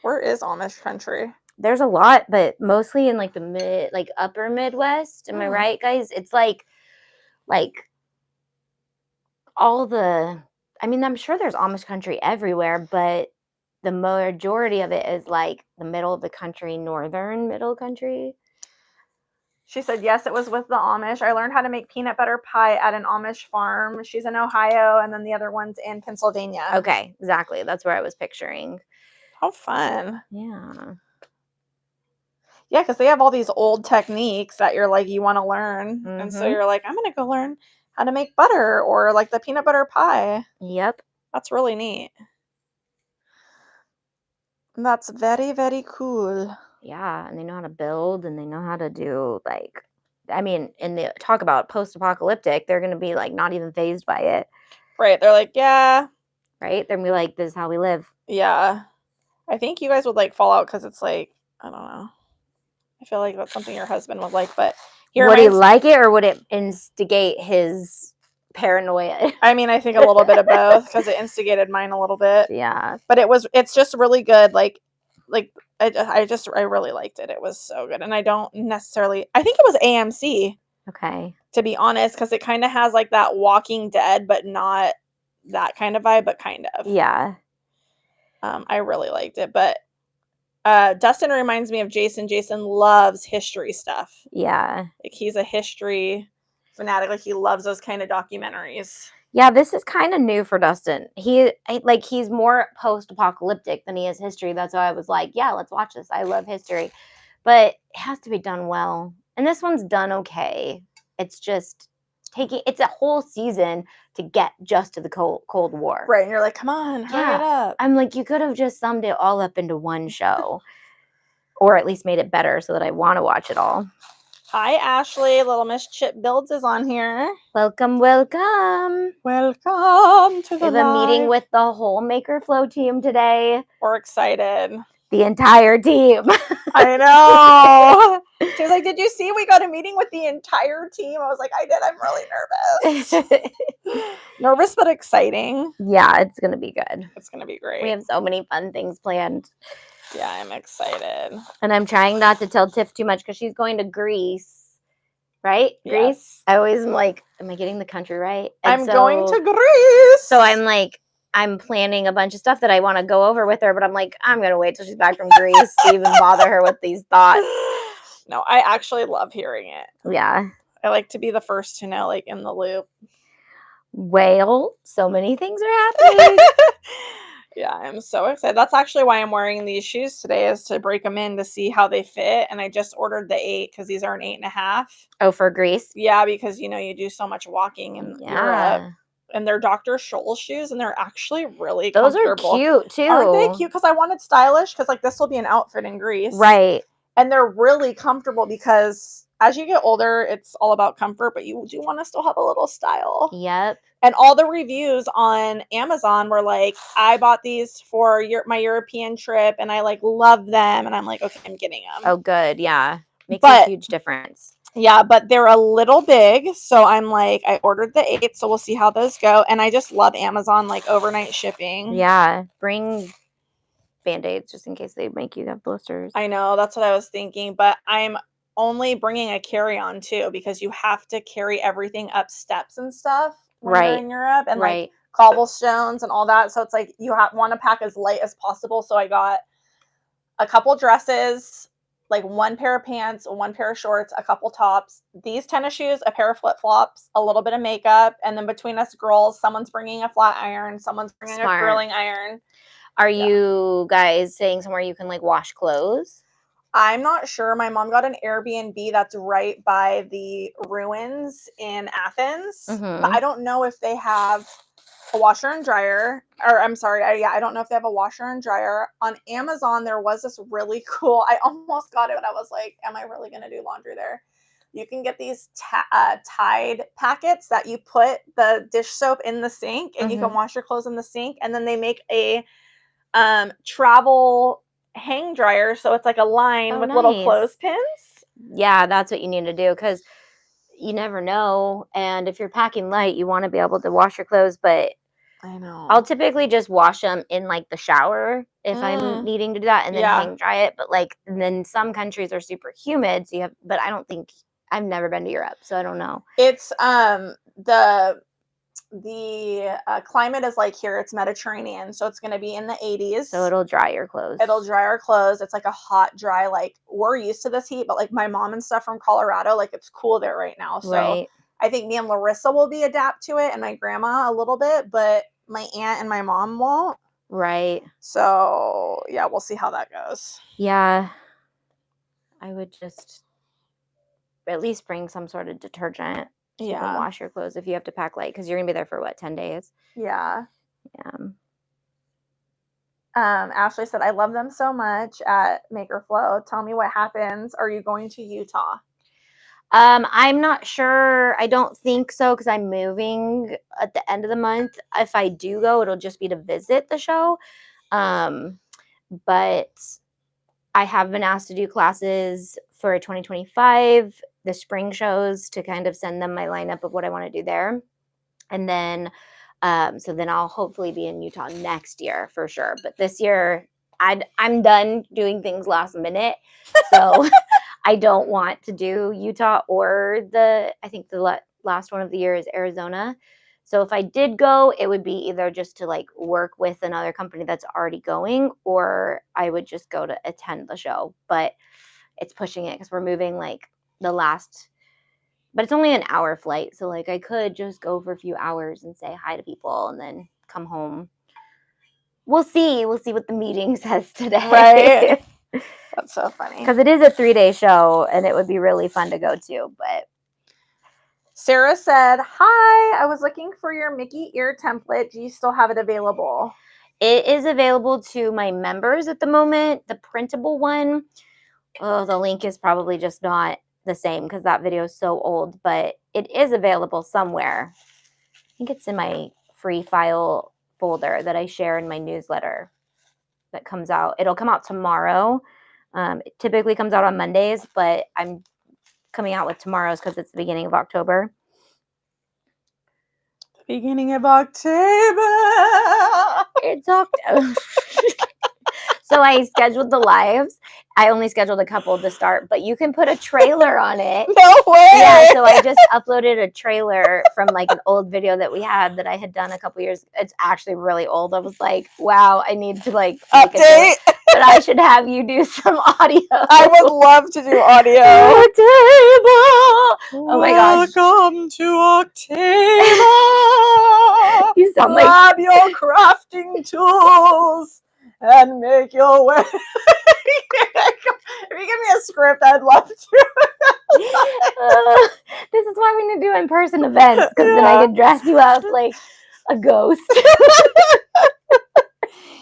Where is Amish country? There's a lot, but mostly in like the upper Midwest. Am I right, guys? It's like all the, I mean, I'm sure there's Amish country everywhere, but the majority of it is like the middle of the country, northern middle country. She said, yes, it was with the Amish. I learned how to make peanut butter pie at an Amish farm. She's in Ohio, and then the other one's in Pennsylvania. Okay, exactly. That's where I was picturing. How fun. Yeah. Yeah, because they have all these old techniques that you're like, you want to learn. And so you're like, I'm going to go learn how to make butter or like the peanut butter pie. Yep. That's really neat. That's very, very cool. Yeah, and they know how to build, and they know how to do like, I mean, and they talk about post-apocalyptic, they're going to be like not even phased by it. Right. They're like, yeah. Right? They're going to be like, this is how we live. Yeah. I think you guys would like Fallout because it's like, I don't know. I feel like that's something your husband would like, but would he like it, or would it instigate his paranoia. I mean, I think a little bit of both because it instigated mine a little bit. Yeah. But it's just really good. Like I really liked it. It was so good. And I don't necessarily, I think it was AMC, Okay. to be honest, because it kind of has like that Walking Dead, but not that kind of vibe, but kind of. Yeah. I really liked it. But Dustin reminds me of Jason. Jason loves history stuff. Yeah. Like he's a history fanatic. Like he loves those kind of documentaries. Yeah, this is kind of new for Dustin. He's more post-apocalyptic than he is history. That's why I was like, yeah, let's watch this. I love history. But it has to be done well. And this one's done okay. It's just it's a whole season to get just to the Cold War. Right. And you're like, come on, hurry it up. I'm like, you could have just summed it all up into one show. Or at least made it better so that I want to watch it all. Hi, Ashley. Little Miss Chip Builds is on here. Welcome, welcome. Welcome to the We have a meeting with the whole Maker Flow team today. We're excited. The entire team. I know. She was like, did you see we got a meeting with the entire team? I was like, I did. I'm really nervous. Nervous, but exciting. Yeah, it's going to be good. It's going to be great. We have so many fun things planned. Yeah, I'm excited. And I'm trying not to tell Tiff too much because she's going to Greece. Right? Yes. Greece? I always am like, am I getting the country right? And I'm going to Greece. So I'm planning a bunch of stuff that I want to go over with her, but I'm like, I'm going to wait till she's back from Greece to even bother her with these thoughts. No, I actually love hearing it. Yeah. I like to be the first to know, like, in the loop. Well, so many things are happening. Yeah, I'm so excited. That's actually why I'm wearing these shoes today, is to break them in to see how they fit. And I just ordered the 8 because these are an 8.5. Oh, for Greece? Yeah, because, you do so much walking in Europe. And they're Dr. Scholl shoes, and they're actually really comfortable. Those are cute, too. Aren't they cute? Because I wanted stylish, because, like, this will be an outfit in Greece. Right. And they're really comfortable because as you get older, it's all about comfort, but you do want to still have a little style. Yep. And all the reviews on Amazon were like, I bought these for my European trip, and I, like, love them. And I'm like, okay, I'm getting them. Oh, good. Yeah. Makes a huge difference. Yeah, but they're a little big. So I'm like, I ordered the 8, so we'll see how those go. And I just love Amazon, like, overnight shipping. Yeah. Bring Band-Aids just in case they make you have blisters. I know. That's what I was thinking. But I'm only bringing a carry-on, too, because you have to carry everything up steps and stuff when you're in Europe. And, like, cobblestones and all that. So it's like you want to pack as light as possible. So I got a couple dresses, like 1 pair of pants, 1 pair of shorts, a couple tops, these tennis shoes, a pair of flip-flops, a little bit of makeup, and then between us girls, someone's bringing a flat iron, someone's bringing a curling iron. Are you guys staying somewhere you can, like, wash clothes? I'm not sure. My mom got an Airbnb that's right by the ruins in Athens, but I don't know if they have a washer and dryer, or I'm sorry, I don't know if they have a washer and dryer. On Amazon, there was this really cool, I almost got it, but I was like, am I really going to do laundry there? You can get these Tide packets that you put the dish soap in the sink, and you can wash your clothes in the sink, and then they make a travel hang dryer, so it's like a line with little clothespins. Yeah, that's what you need to do, because you never know, and if you're packing light, you want to be able to wash your clothes, but I know. I'll typically just wash them in, like, the shower if I'm needing to do that, and then hang dry it. But, like, and then some countries are super humid, so but I don't think, I've never been to Europe, so I don't know. It's the climate is like here, it's Mediterranean, so it's going to be in the 80s. So it'll dry your clothes. It'll dry our clothes. It's like a hot, dry, like, we're used to this heat, but, like, my mom and stuff from Colorado, like, it's cool there right now. So I think me and Larissa will adapt to it, and my grandma a little bit, but my aunt and my mom won't. Right. So, yeah, we'll see how that goes. Yeah. I would just at least bring some sort of detergent. So you can wash your clothes if you have to pack light, because you're going to be there for, what, 10 days? Yeah. Yeah. Ashley said, I love them so much at Maker Flow. Tell me what happens. Are you going to Utah? I'm not sure. I don't think so, because I'm moving at the end of the month. If I do go, it'll just be to visit the show. But I have been asked to do classes for 2025, the spring shows, to kind of send them my lineup of what I want to do there. And then, so then I'll hopefully be in Utah next year for sure. But this year, I'm done doing things last minute. So I don't want to do Utah or I think the last one of the year is Arizona. So if I did go, it would be either just to like work with another company that's already going, or I would just go to attend the show. But it's pushing it because we're moving like but it's only an hour flight. So like I could just go for a few hours and say hi to people and then come home. We'll see. We'll see what the meeting says today. Right. That's so funny. Because it is a 3-day show and it would be really fun to go to. But Sarah said, hi, I was looking for your Mickey ear template. Do you still have it available? it is available to my members at the moment. The printable one, the link is probably just not the same because that video is so old, but it is available somewhere. I think it's in my free file folder that I share in my newsletter that comes out. It'll come out tomorrow. It typically comes out on Mondays, but I'm coming out with tomorrow's because it's the beginning of October. Beginning of October. It's October. So I scheduled the lives. I only scheduled a couple to start, but you can put a trailer on it. No way. Yeah, so I just uploaded a trailer from like an old video that we had that I had done a couple years. It's actually really old. I was like, wow, I need to like update. But I should have you do some audio. I would love to do audio. Oh my gosh. Welcome to October. You sound Grab your crafting tools and make your way. If you give me a script, I'd love to. This is why we need to do in-person events, because then I can dress you up like a ghost.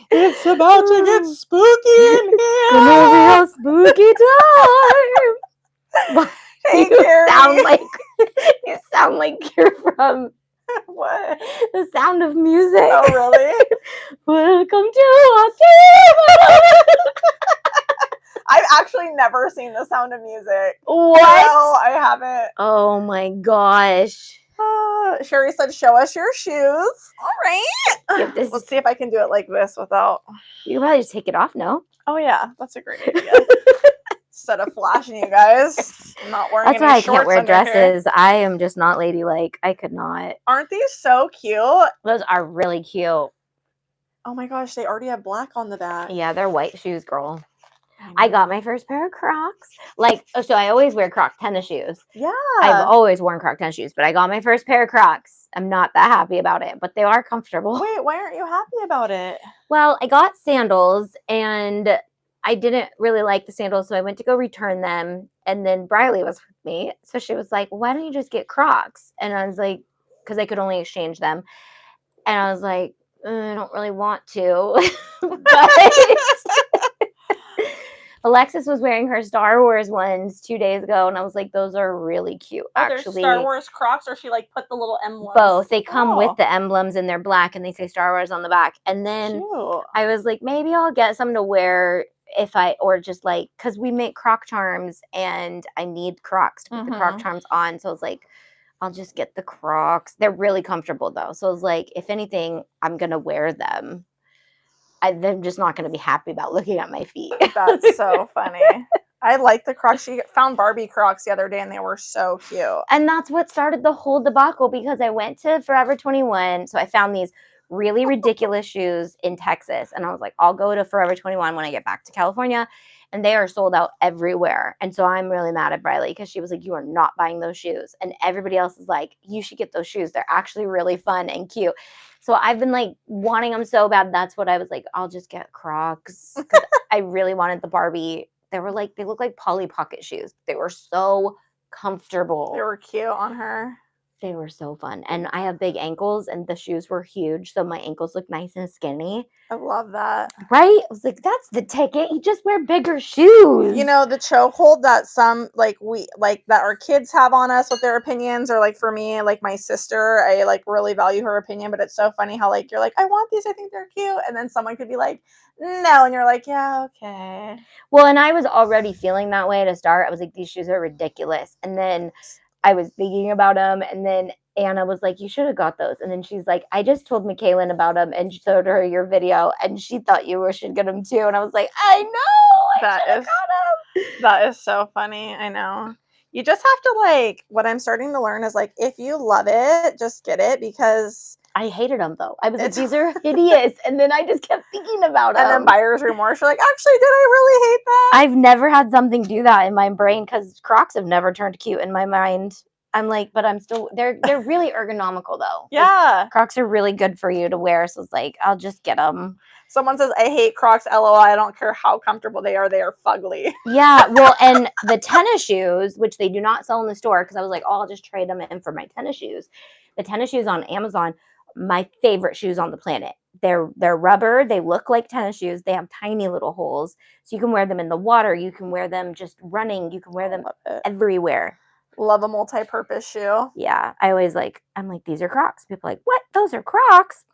It's about to get spooky in here. It's gonna be a spooky time. Hey, you sound like you're from what? The Sound of Music. Oh, really? Welcome to October. I've actually never seen The Sound of Music. What? No, I haven't. Oh my gosh. Sherry said, show us your shoes. All right. Let's see if I can do it like this without. You can probably just take it off, no? Oh, yeah. That's a great idea. Instead of flashing you guys. I'm not wearing That's any why I shorts can't wear under here. dresses. I am just not ladylike. I could not. Aren't these so cute? Those are really cute. Oh my gosh, they already have black on the back. Yeah, they're white shoes, girl. I got my first pair of Crocs. So I always wear Croc tennis shoes. Yeah. I've always worn Croc tennis shoes, but I got my first pair of Crocs. I'm not that happy about it, but they are comfortable. Wait, why aren't you happy about it? Well, I got sandals and I didn't really like the sandals, so I went to go return them. And then Briley was with me. So she was like, why don't you just get Crocs? And I was like, because I could only exchange them. And I was like, I don't really want to. But Alexis was wearing her Star Wars ones 2 days ago, and I was like, those are really cute, actually. Star Wars Crocs, or she like put the little emblems? Both. They come with the emblems, and they're black, and they say Star Wars on the back. And then Cute. I was like, maybe I'll get some to wear because we make Croc charms, and I need Crocs to put the Croc charms on. So I was like, I'll just get the Crocs. They're really comfortable, though. So I was like, if anything, I'm going to wear them. I'm just not going to be happy about looking at my feet. That's so funny. I like the Crocs. She found Barbie Crocs the other day, and they were so cute. And that's what started the whole debacle, because I went to Forever 21. So I found these really ridiculous shoes in Texas. And I was like, I'll go to Forever 21 when I get back to California. And they are sold out everywhere. And so I'm really mad at Briley because she was like, you are not buying those shoes. And everybody else is like, you should get those shoes. They're actually really fun and cute. So I've been like wanting them so bad. That's what I was like, I'll just get Crocs. I really wanted the Barbie. They look like Polly Pocket shoes. They were so comfortable. They were cute on her. They were so fun. And I have big ankles, and the shoes were huge. So my ankles look nice and skinny. I love that. Right? I was like, that's the ticket. You just wear bigger shoes. You know, the chokehold that that our kids have on us with their opinions, or like for me, like my sister, I like really value her opinion, but it's so funny how like you're like, I want these, I think they're cute. And then someone could be like, no, and you're like, yeah, okay. Well, and I was already feeling that way to start. I was like, these shoes are ridiculous. And then I was thinking about them, and then Anna was like, you should have got those. And then she's like, I just told McKaylin about them and showed her your video, and she thought you should get them too. And I was like, I know, I should have got them. That is so funny. I know. You just have to like, what I'm starting to learn is like, if you love it, just get it, because I hated them though. I was like, these are hideous. And then I just kept thinking about them. And then buyer's remorse. You're like, actually, did I really hate that? I've never had something do that in my brain, because Crocs have never turned cute in my mind. I'm like, but I'm still, they're really ergonomical though. Yeah. Like, Crocs are really good for you to wear. So it's like, I'll just get them. Someone says, I hate Crocs, LOL. I don't care how comfortable they are fugly. Yeah, well, and the tennis shoes, which they do not sell in the store, because I was like, oh, I'll just trade them in for my tennis shoes. The tennis shoes on Amazon, my favorite shoes on the planet. They're rubber. They look like tennis shoes. They have tiny little holes. So you can wear them in the water. You can wear them just running. You can wear them everywhere. Love a multi-purpose shoe. Yeah, I'm like, these are Crocs. People are like, what? Those are Crocs?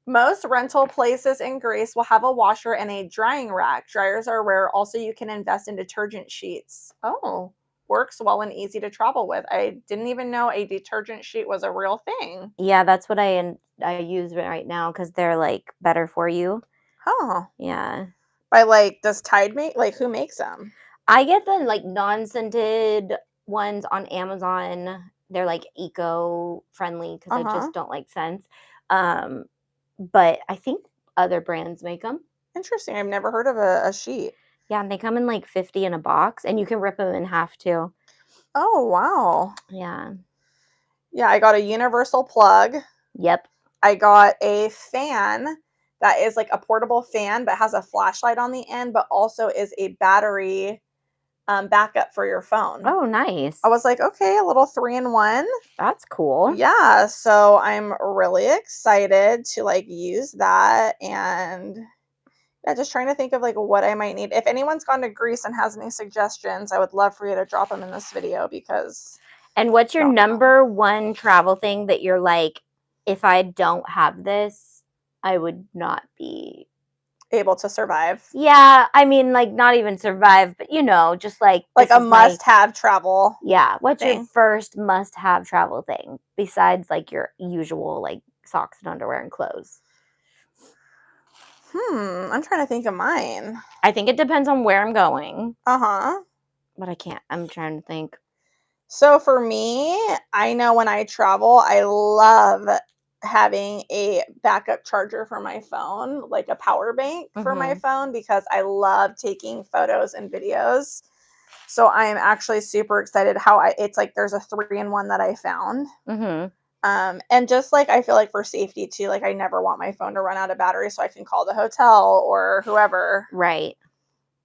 Most rental places in Greece will have a washer and a drying rack. Dryers are rare. Also, you can invest in detergent sheets. Oh, works well and easy to travel with. I didn't even know a detergent sheet was a real thing. Yeah, that's what I use right now, because they're like better for you. Oh. Yeah. By like, does Tide make, like, who makes them? I get the like non-scented ones on Amazon. They're like eco-friendly, because I just don't like scents. But I think other brands make them. Interesting. I've never heard of a sheet. Yeah, and they come in like 50 in a box, and you can rip them in half too. Oh, wow. Yeah. Yeah, I got a universal plug. Yep. I got a fan that is like a portable fan, but has a flashlight on the end, but also is a battery backup for your phone. Oh, nice. I was like, okay, a little 3-in-1. That's cool. Yeah, so I'm really excited to like use that, and yeah, just trying to think of like what I might need. If anyone's gone to Greece and has any suggestions, I would love for you to drop them in this video, because. And what's your number one travel thing that you're like, if I don't have this, I would not be able to survive? Yeah, I mean, like, not even survive, but just like a must-have travel. Yeah, what's your first must-have travel thing besides like your usual like socks and underwear and clothes? I'm trying to think of mine. I think it depends on where I'm going. But I can't. I'm trying to think. So for me, I know when I travel, I love having a backup charger for my phone, like a power bank for my phone, because I love taking photos and videos. So I'm actually super excited how it's like there's a 3-in-1 that I found. And just like, I feel like for safety too, like I never want my phone to run out of battery, so I can call the hotel or whoever. Right.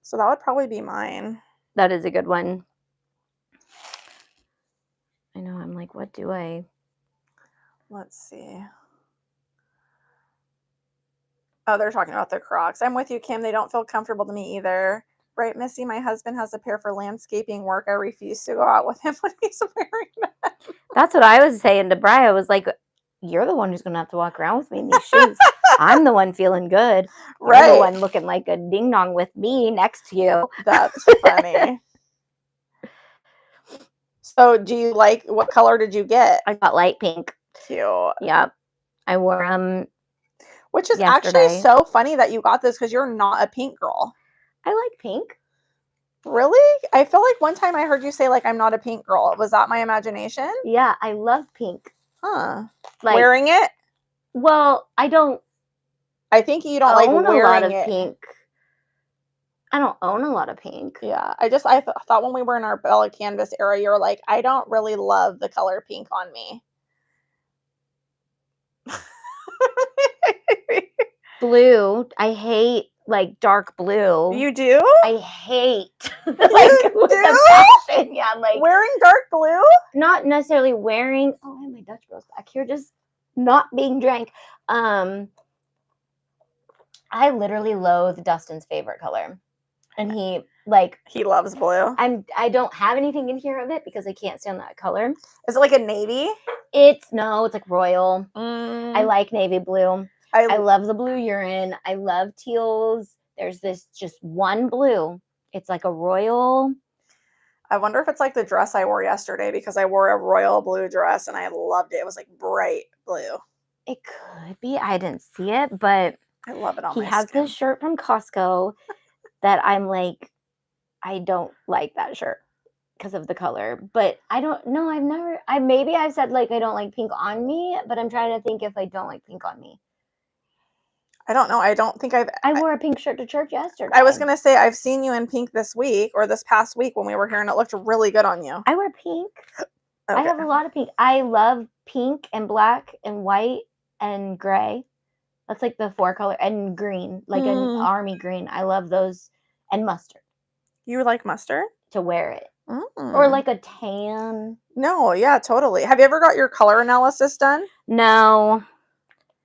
So that would probably be mine. That is a good one. I know. I'm like, what do I? Let's see. Oh, they're talking about the Crocs. I'm with you, Kim. They don't feel comfortable to me either. Right, Missy? My husband has a pair for landscaping work. I refuse to go out with him when he's wearing them. That's what I was saying to Bri. I was like, you're the one who's going to have to walk around with me in these shoes. I'm the one feeling good. Right. You're the one looking like a ding-dong with me next to you. That's funny. So do you like, what color did you get? I got light pink. Cute. Yep. I wore them. Which is actually so funny that you got this, because you're not a pink girl. I like pink. Really? I feel like one time I heard you say like, I'm not a pink girl. Was that my imagination? Yeah, I love pink. Huh. Like, wearing it? Well, I don't. I think you don't like wearing a lot of it. Pink. I don't own a lot of pink. Yeah, I thought when we were in our Bella Canvas era, you were like, I don't really love the color pink on me. Blue. I hate like dark blue. You do? I hate like the passion. Yeah, like wearing dark blue? Not necessarily wearing. Oh, I have my Dutch Bros back here, just not being drank. I literally loathe Dustin's favorite color. And he loves blue. I don't have anything in here of it because I can't stand that color. Is it like a navy? It's like royal. I like navy blue. I love the blue urine. I love teals. There's this just one blue. It's like a royal. I wonder if it's like the dress I wore yesterday because I wore a royal blue dress and I loved it. It was like bright blue. It could be. I didn't see it, but I love it on he my has skin. this shirt from Costco that I'm like, I don't like that shirt because of the color. But I don't know. Maybe I've said like I don't like pink on me, but I'm trying to think if I don't like pink on me. I don't know. I don't think I wore a pink shirt to church yesterday. I was going to say, I've seen you in pink this week or this past week when we were here and it looked really good on you. I wear pink. Okay. I have a lot of pink. I love pink and black and white and gray. That's like the 4 color, and green, like an army green. I love those, and mustard. You like mustard? To wear it. Or like a tan. No, yeah, totally. Have you ever got your color analysis done? No.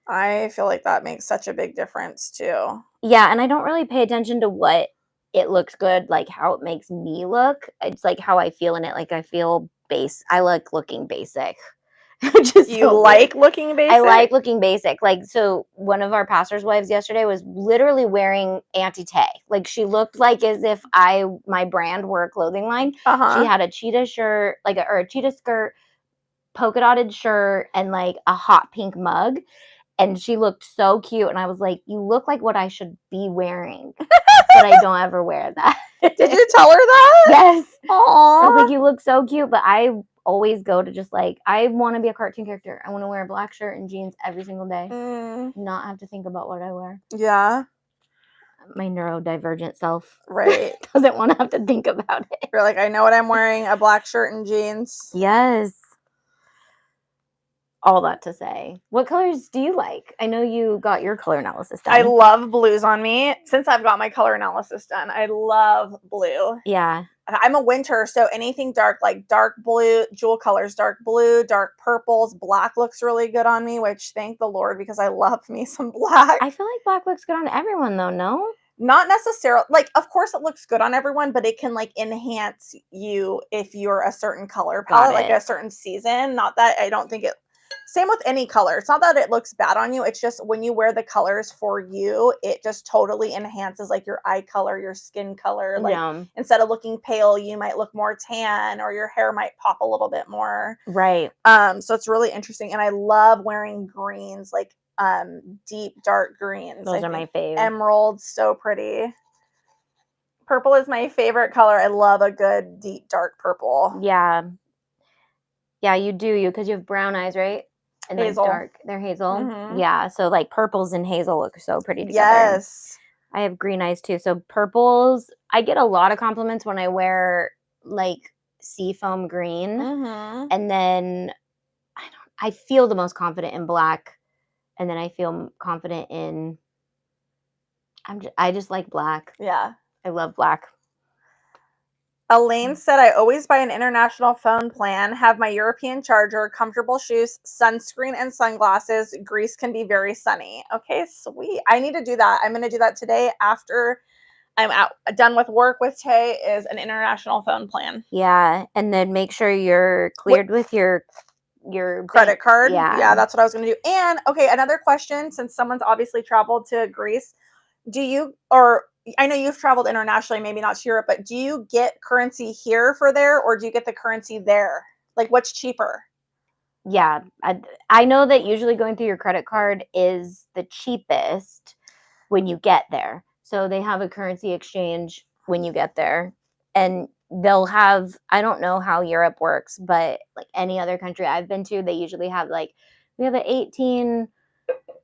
I feel like that makes such a big difference too. Yeah, and I don't really pay attention to what it looks good, like how it makes me look. It's like how I feel in it. Like I feel I like looking basic. You like looking basic? I like looking basic. Like, so one of our pastor's wives yesterday was literally wearing Auntie Tay. Like, she looked like as if my brand were a clothing line. She had a cheetah shirt, or a cheetah skirt, polka dotted shirt, and like a hot pink mug. And she looked so cute. And I was like, you look like what I should be wearing. But I don't ever wear that. Did you tell her that? Yes. Aww. I was like, you look so cute. But I always go to just like, I want to be a cartoon character. I want to wear a black shirt and jeans every single day. Not have to think about what I wear. Yeah. My neurodivergent self. Right. Doesn't want to have to think about it. You're like, I know what I'm wearing, a black shirt and jeans. Yes. All that to say, what colors do you like? I know you got your color analysis done. I love blues on me. Since I've got my color analysis done, I love blue. Yeah. I'm a winter, so anything dark, like dark blue, jewel colors, dark blue, dark purples, black looks really good on me, which thank the Lord because I love me some black. I feel like black looks good on everyone though, no? Not necessarily. Like, of course it looks good on everyone, but it can like enhance you if you're a certain color palette, like a certain season. Not that I don't think it... Same with any color. It's not that it looks bad on you. It's just when you wear the colors for you, it just totally enhances like your eye color, your skin color. Like instead of looking pale, you might look more tan or your hair might pop a little bit more. Right. So it's really interesting. And I love wearing greens, like deep dark greens. Those are my fave. Emeralds, so pretty. Purple is my favorite color. I love a good deep dark purple. Yeah. Yeah, you do, because you have brown eyes, right? And hazel. Like dark. They're hazel. Yeah, so like purples and hazel look so pretty together. Yes. I have green eyes too. So purples, I get a lot of compliments when I wear like seafoam green. And then I feel the most confident in black. And then I feel confident in I just like black. Yeah. I love black. Elaine said, I always buy an international phone plan, have my European charger, comfortable shoes, sunscreen, and sunglasses. Greece can be very sunny. Okay, sweet. I need to do that. I'm going to do that today after I'm done with work with Tay, is an international phone plan. Yeah, and then make sure you're cleared with your credit card. Yeah, that's what I was going to do. And, okay, another question, since someone's obviously traveled to Greece, I know you've traveled internationally, maybe not to Europe, but do you get currency here for there, or do you get the currency there? Like, what's cheaper? Yeah, I know that usually going through your credit card is the cheapest when you get there. So they have a currency exchange when you get there. And they'll have, I don't know how Europe works, but like any other country I've been to, they usually have like, we have an 18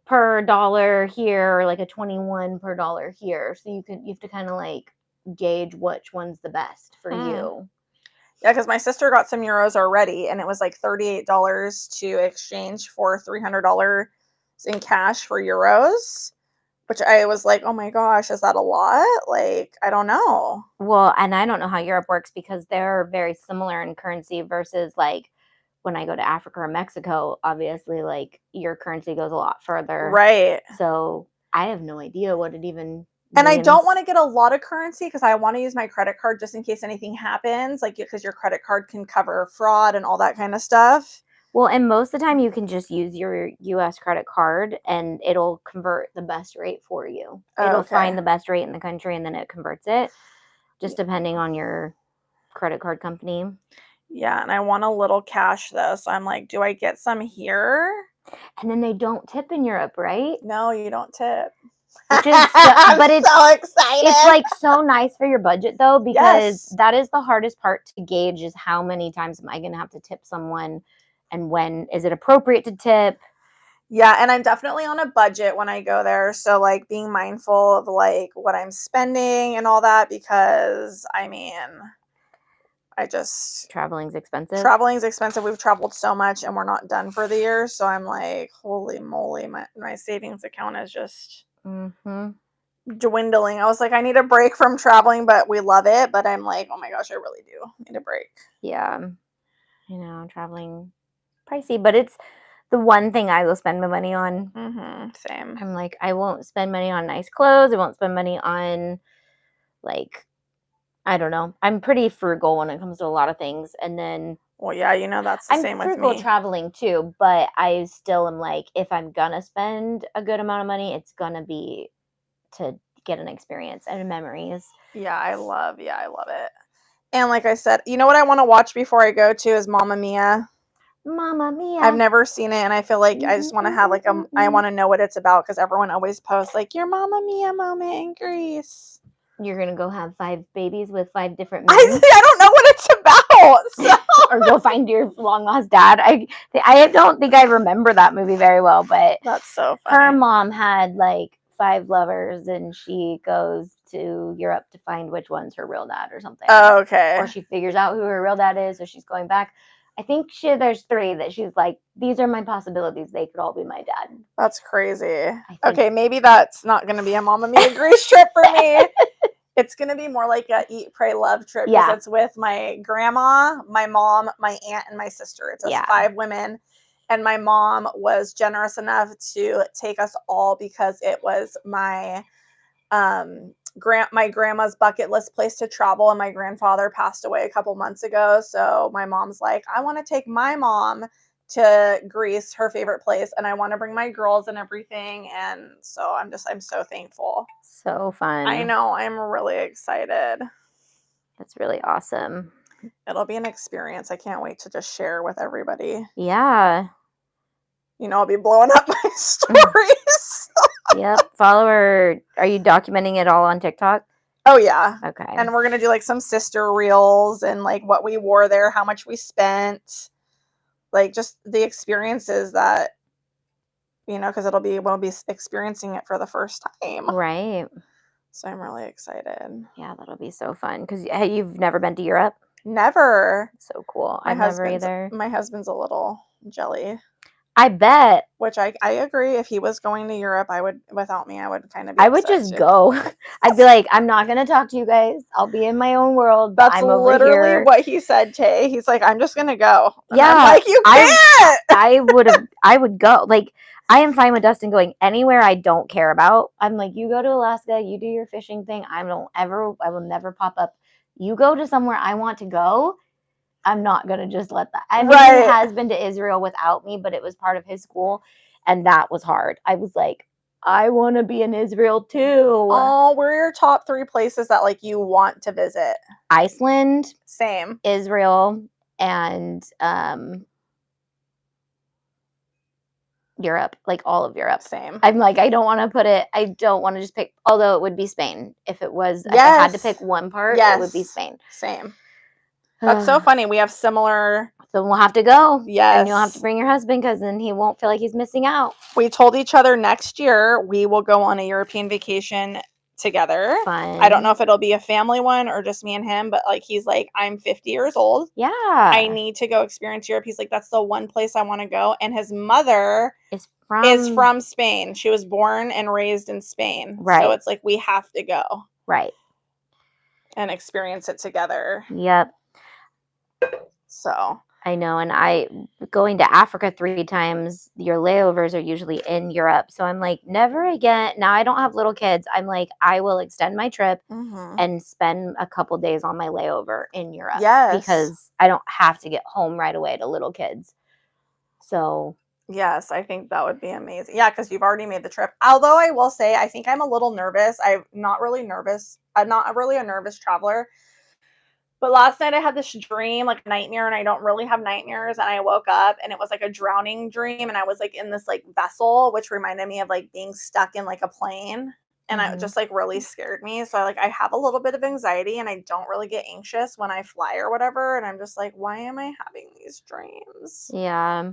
per dollar here, or like a 21 per dollar here. So you have to kind of like gauge which one's the best for you. Yeah, because my sister got some euros already, and it was like $38 to exchange for $300 in cash for euros, which I was like, oh my gosh, is that a lot? Like, I don't know. Well, and I don't know how Europe works because they're very similar in currency versus like when I go to Africa or Mexico, obviously, like your currency goes a lot further. Right. So I have no idea what it even and means. I don't want to get a lot of currency because I want to use my credit card just in case anything happens, like because your credit card can cover fraud and all that kind of stuff. Well, and most of the time you can just use your U.S. credit card and it'll convert the best rate for you. It'll find the best rate in the country and then it converts it, just depending on your credit card company. Yeah, and I want a little cash though, so I'm like, do I get some here? And then they don't tip in Europe, right? No, you don't tip. Which is I'm but it's so excited. It's like so nice for your budget though, because Yes. that is the hardest part to gauge, is how many times am I going to have to tip someone, and when is it appropriate to tip? Yeah, and I'm definitely on a budget when I go there, so like being mindful of like what I'm spending and all that, because I mean, Traveling's expensive. traveling's expensive. We've traveled so much and we're not done for the year, so I'm like, holy moly, my savings account is just dwindling. I was like, I need a break from traveling, but we love it, but I'm like, oh my gosh, I really do need a break. Yeah. You know, traveling pricey, but it's the one thing I will spend my money on. Same. I'm like, I won't spend money on nice clothes. I won't spend money on, like, I don't know. I'm pretty frugal when it comes to a lot of things. And then, well, yeah, you know, that's the same with me. Traveling too, but I still am like, if I'm gonna spend a good amount of money, it's gonna be to get an experience and memories. Yeah, I love it. And like I said, you know what I want to watch before I go to is Mamma Mia. Mamma Mia. I've never seen it, and I feel like I just want to have like I want to know what it's about, because everyone always posts like your Mamma Mia moment in Greece. You're gonna go have 5 babies with 5 different men. I don't know what it's about. So. Or go find your long lost dad. I don't think I remember that movie very well, but that's so funny. Her mom had like 5 lovers, and she goes to Europe to find which one's her real dad or something. Oh, okay. Or she figures out who her real dad is, so she's going back. I think there's 3 that she's like, these are my possibilities. They could all be my dad. That's crazy. Okay, maybe that's not going to be a Mamma Mia Greece trip for me. It's going to be more like a Eat, Pray, Love trip, because it's with my grandma, my mom, my aunt, and my sister. It's us 5 women. And my mom was generous enough to take us all, because it was my my grandma's bucket list place to travel, and my grandfather passed away a couple months ago. So my mom's like, I want to take my mom to Greece, her favorite place, and I want to bring my girls and everything. And so I'm so thankful. So fun. I know, I'm really excited. That's really awesome. It'll be an experience. I can't wait to just share with everybody. Yeah. You know, I'll be blowing up my stories. Yep. Follow her. Are you documenting it all on TikTok? Oh, yeah. Okay. And we're going to do like some sister reels and like what we wore there, how much we spent, like just the experiences that, you know, because we'll be experiencing it for the first time. Right. So I'm really excited. Yeah, that'll be so fun. Because you've never been to Europe? Never. It's so cool. I've never either. My husband's a little jelly. I bet. Which I agree. If he was going to Europe, without me, I would kind of be I would just go. I'd be like, I'm not going to talk to you guys. I'll be in my own world. That's literally what he said, Tay. He's like, I'm just going to go. And yeah. I'm like, you can't. I would go. Like, I am fine with Dustin going anywhere I don't care about. I'm like, you go to Alaska, you do your fishing thing. I will never pop up. You go to somewhere I want to go. I'm not going to just let that. I mean, he has been to Israel without me, but it was part of his school, and that was hard. I was like, I want to be in Israel too. Oh, where are your top 3 places that like you want to visit? Iceland. Same. Israel, and Europe, like all of Europe. Same. I'm like, I don't want to just pick, although it would be Spain. If I had to pick one part, it would be Spain. Same. That's so funny. We have similar. So we'll have to go. Yes. And you'll have to bring your husband, because then he won't feel like he's missing out. We told each other next year we will go on a European vacation together. Fun. I don't know if it'll be a family one or just me and him, but like he's like, I'm 50 years old. Yeah. I need to go experience Europe. He's like, that's the one place I want to go. And his mother is from Spain. She was born and raised in Spain. Right. So it's like we have to go. Right. And experience it together. Yep. So I know, and going to Africa 3 times, your layovers are usually in Europe. So I'm like, never again. Now I don't have little kids. I'm like, I will extend my trip and spend a couple days on my layover in Europe. Yes. Because I don't have to get home right away to little kids. So yes, I think that would be amazing. Yeah, because you've already made the trip. Although I will say, I think I'm a little nervous. I'm not really nervous. I'm not really a nervous traveler. But last night I had this dream, like nightmare, and I don't really have nightmares. And I woke up and it was like a drowning dream, and I was like in this like vessel, which reminded me of like being stuck in like a plane. And it just like really scared me. So like I have a little bit of anxiety, and I don't really get anxious when I fly or whatever. And I'm just like, why am I having these dreams? Yeah.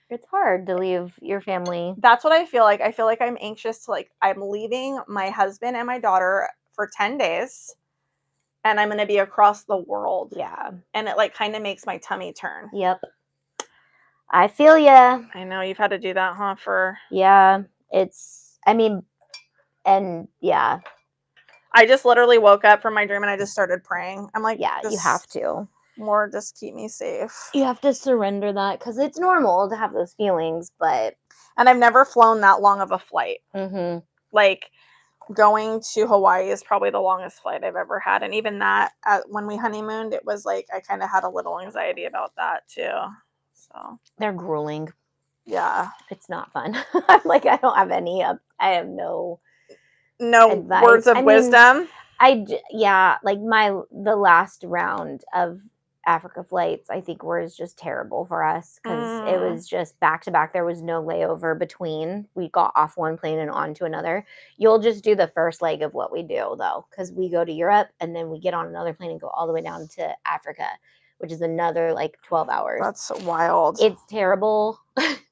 It's hard to leave your family. That's what I feel like. I feel like I'm anxious to like, I'm leaving my husband and my daughter for 10 days. And I'm going to be across the world. Yeah. And it like kind of makes my tummy turn. Yep. I feel ya. I know you've had to do that, huh? Yeah. I mean, and yeah. I just literally woke up from my dream and I just started praying. I'm like, yeah, you have to. Lord, just keep me safe. You have to surrender that because it's normal to have those feelings, but. And I've never flown that long of a flight. Mm-hmm. Like, going to Hawaii is probably the longest flight I've ever had. And even that, when we honeymooned, it was like, I kind of had a little anxiety about that too. So. They're grueling. Yeah. It's not fun. I'm like, I don't have any, I have no advice. Words of wisdom. Like the last round of Africa flights, I think was just terrible for us because it was just back to back. There was no layover between. We got off one plane and on to another. You'll just do the first leg of what we do though, because we go to Europe and then we get on another plane and go all the way down to Africa, which is another like 12 hours. That's wild. It's terrible,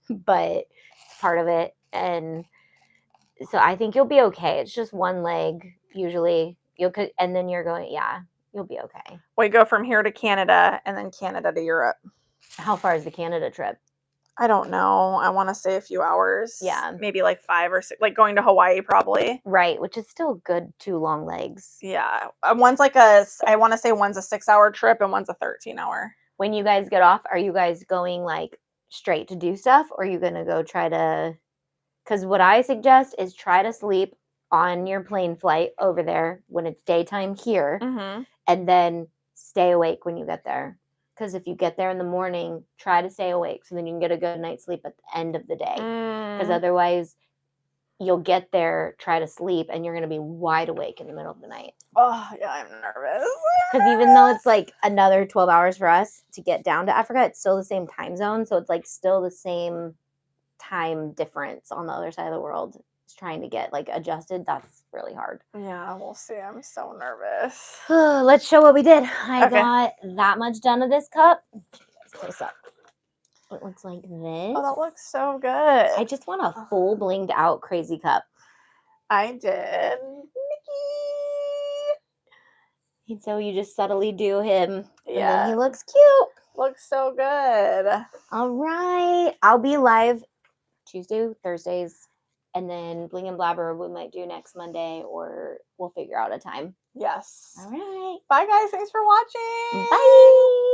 but it's part of it. And so I think you'll be okay. It's just one leg usually. And then you're going, yeah. You'll be okay. We go from here to Canada and then Canada to Europe. How far is the Canada trip? I don't know. I want to say a few hours. Yeah. Maybe like 5 or 6, like going to Hawaii probably. Right, which is still good 2 long legs. Yeah. One's like I want to say one's a 6-hour trip and one's a 13-hour. When you guys get off, are you guys going like straight to do stuff or are you going to go try to, because what I suggest is try to sleep on your plane flight over there when it's daytime here. Mm-hmm. And then stay awake when you get there. Because if you get there in the morning, try to stay awake so then you can get a good night's sleep at the end of the day. Because otherwise, you'll get there, try to sleep, and you're going to be wide awake in the middle of the night. Oh, yeah, I'm nervous. Because even though it's like another 12 hours for us to get down to Africa, it's still the same time zone. So it's like still the same time difference on the other side of the world. It's trying to get like adjusted. That's really hard. Yeah, we'll see. I'm so nervous. Let's show what we did. I got that much done of this cup. Close up. It looks like this. Oh, that looks so good. I just want a full blinged out crazy cup. I did. Mickey. And so you just subtly do him. Yeah. And then he looks cute. Looks so good. All right. I'll be live Tuesday, Thursdays. And then Bling and Blabber we might do next Monday, or we'll figure out a time. Yes. All right. Bye, guys. Thanks for watching. Bye.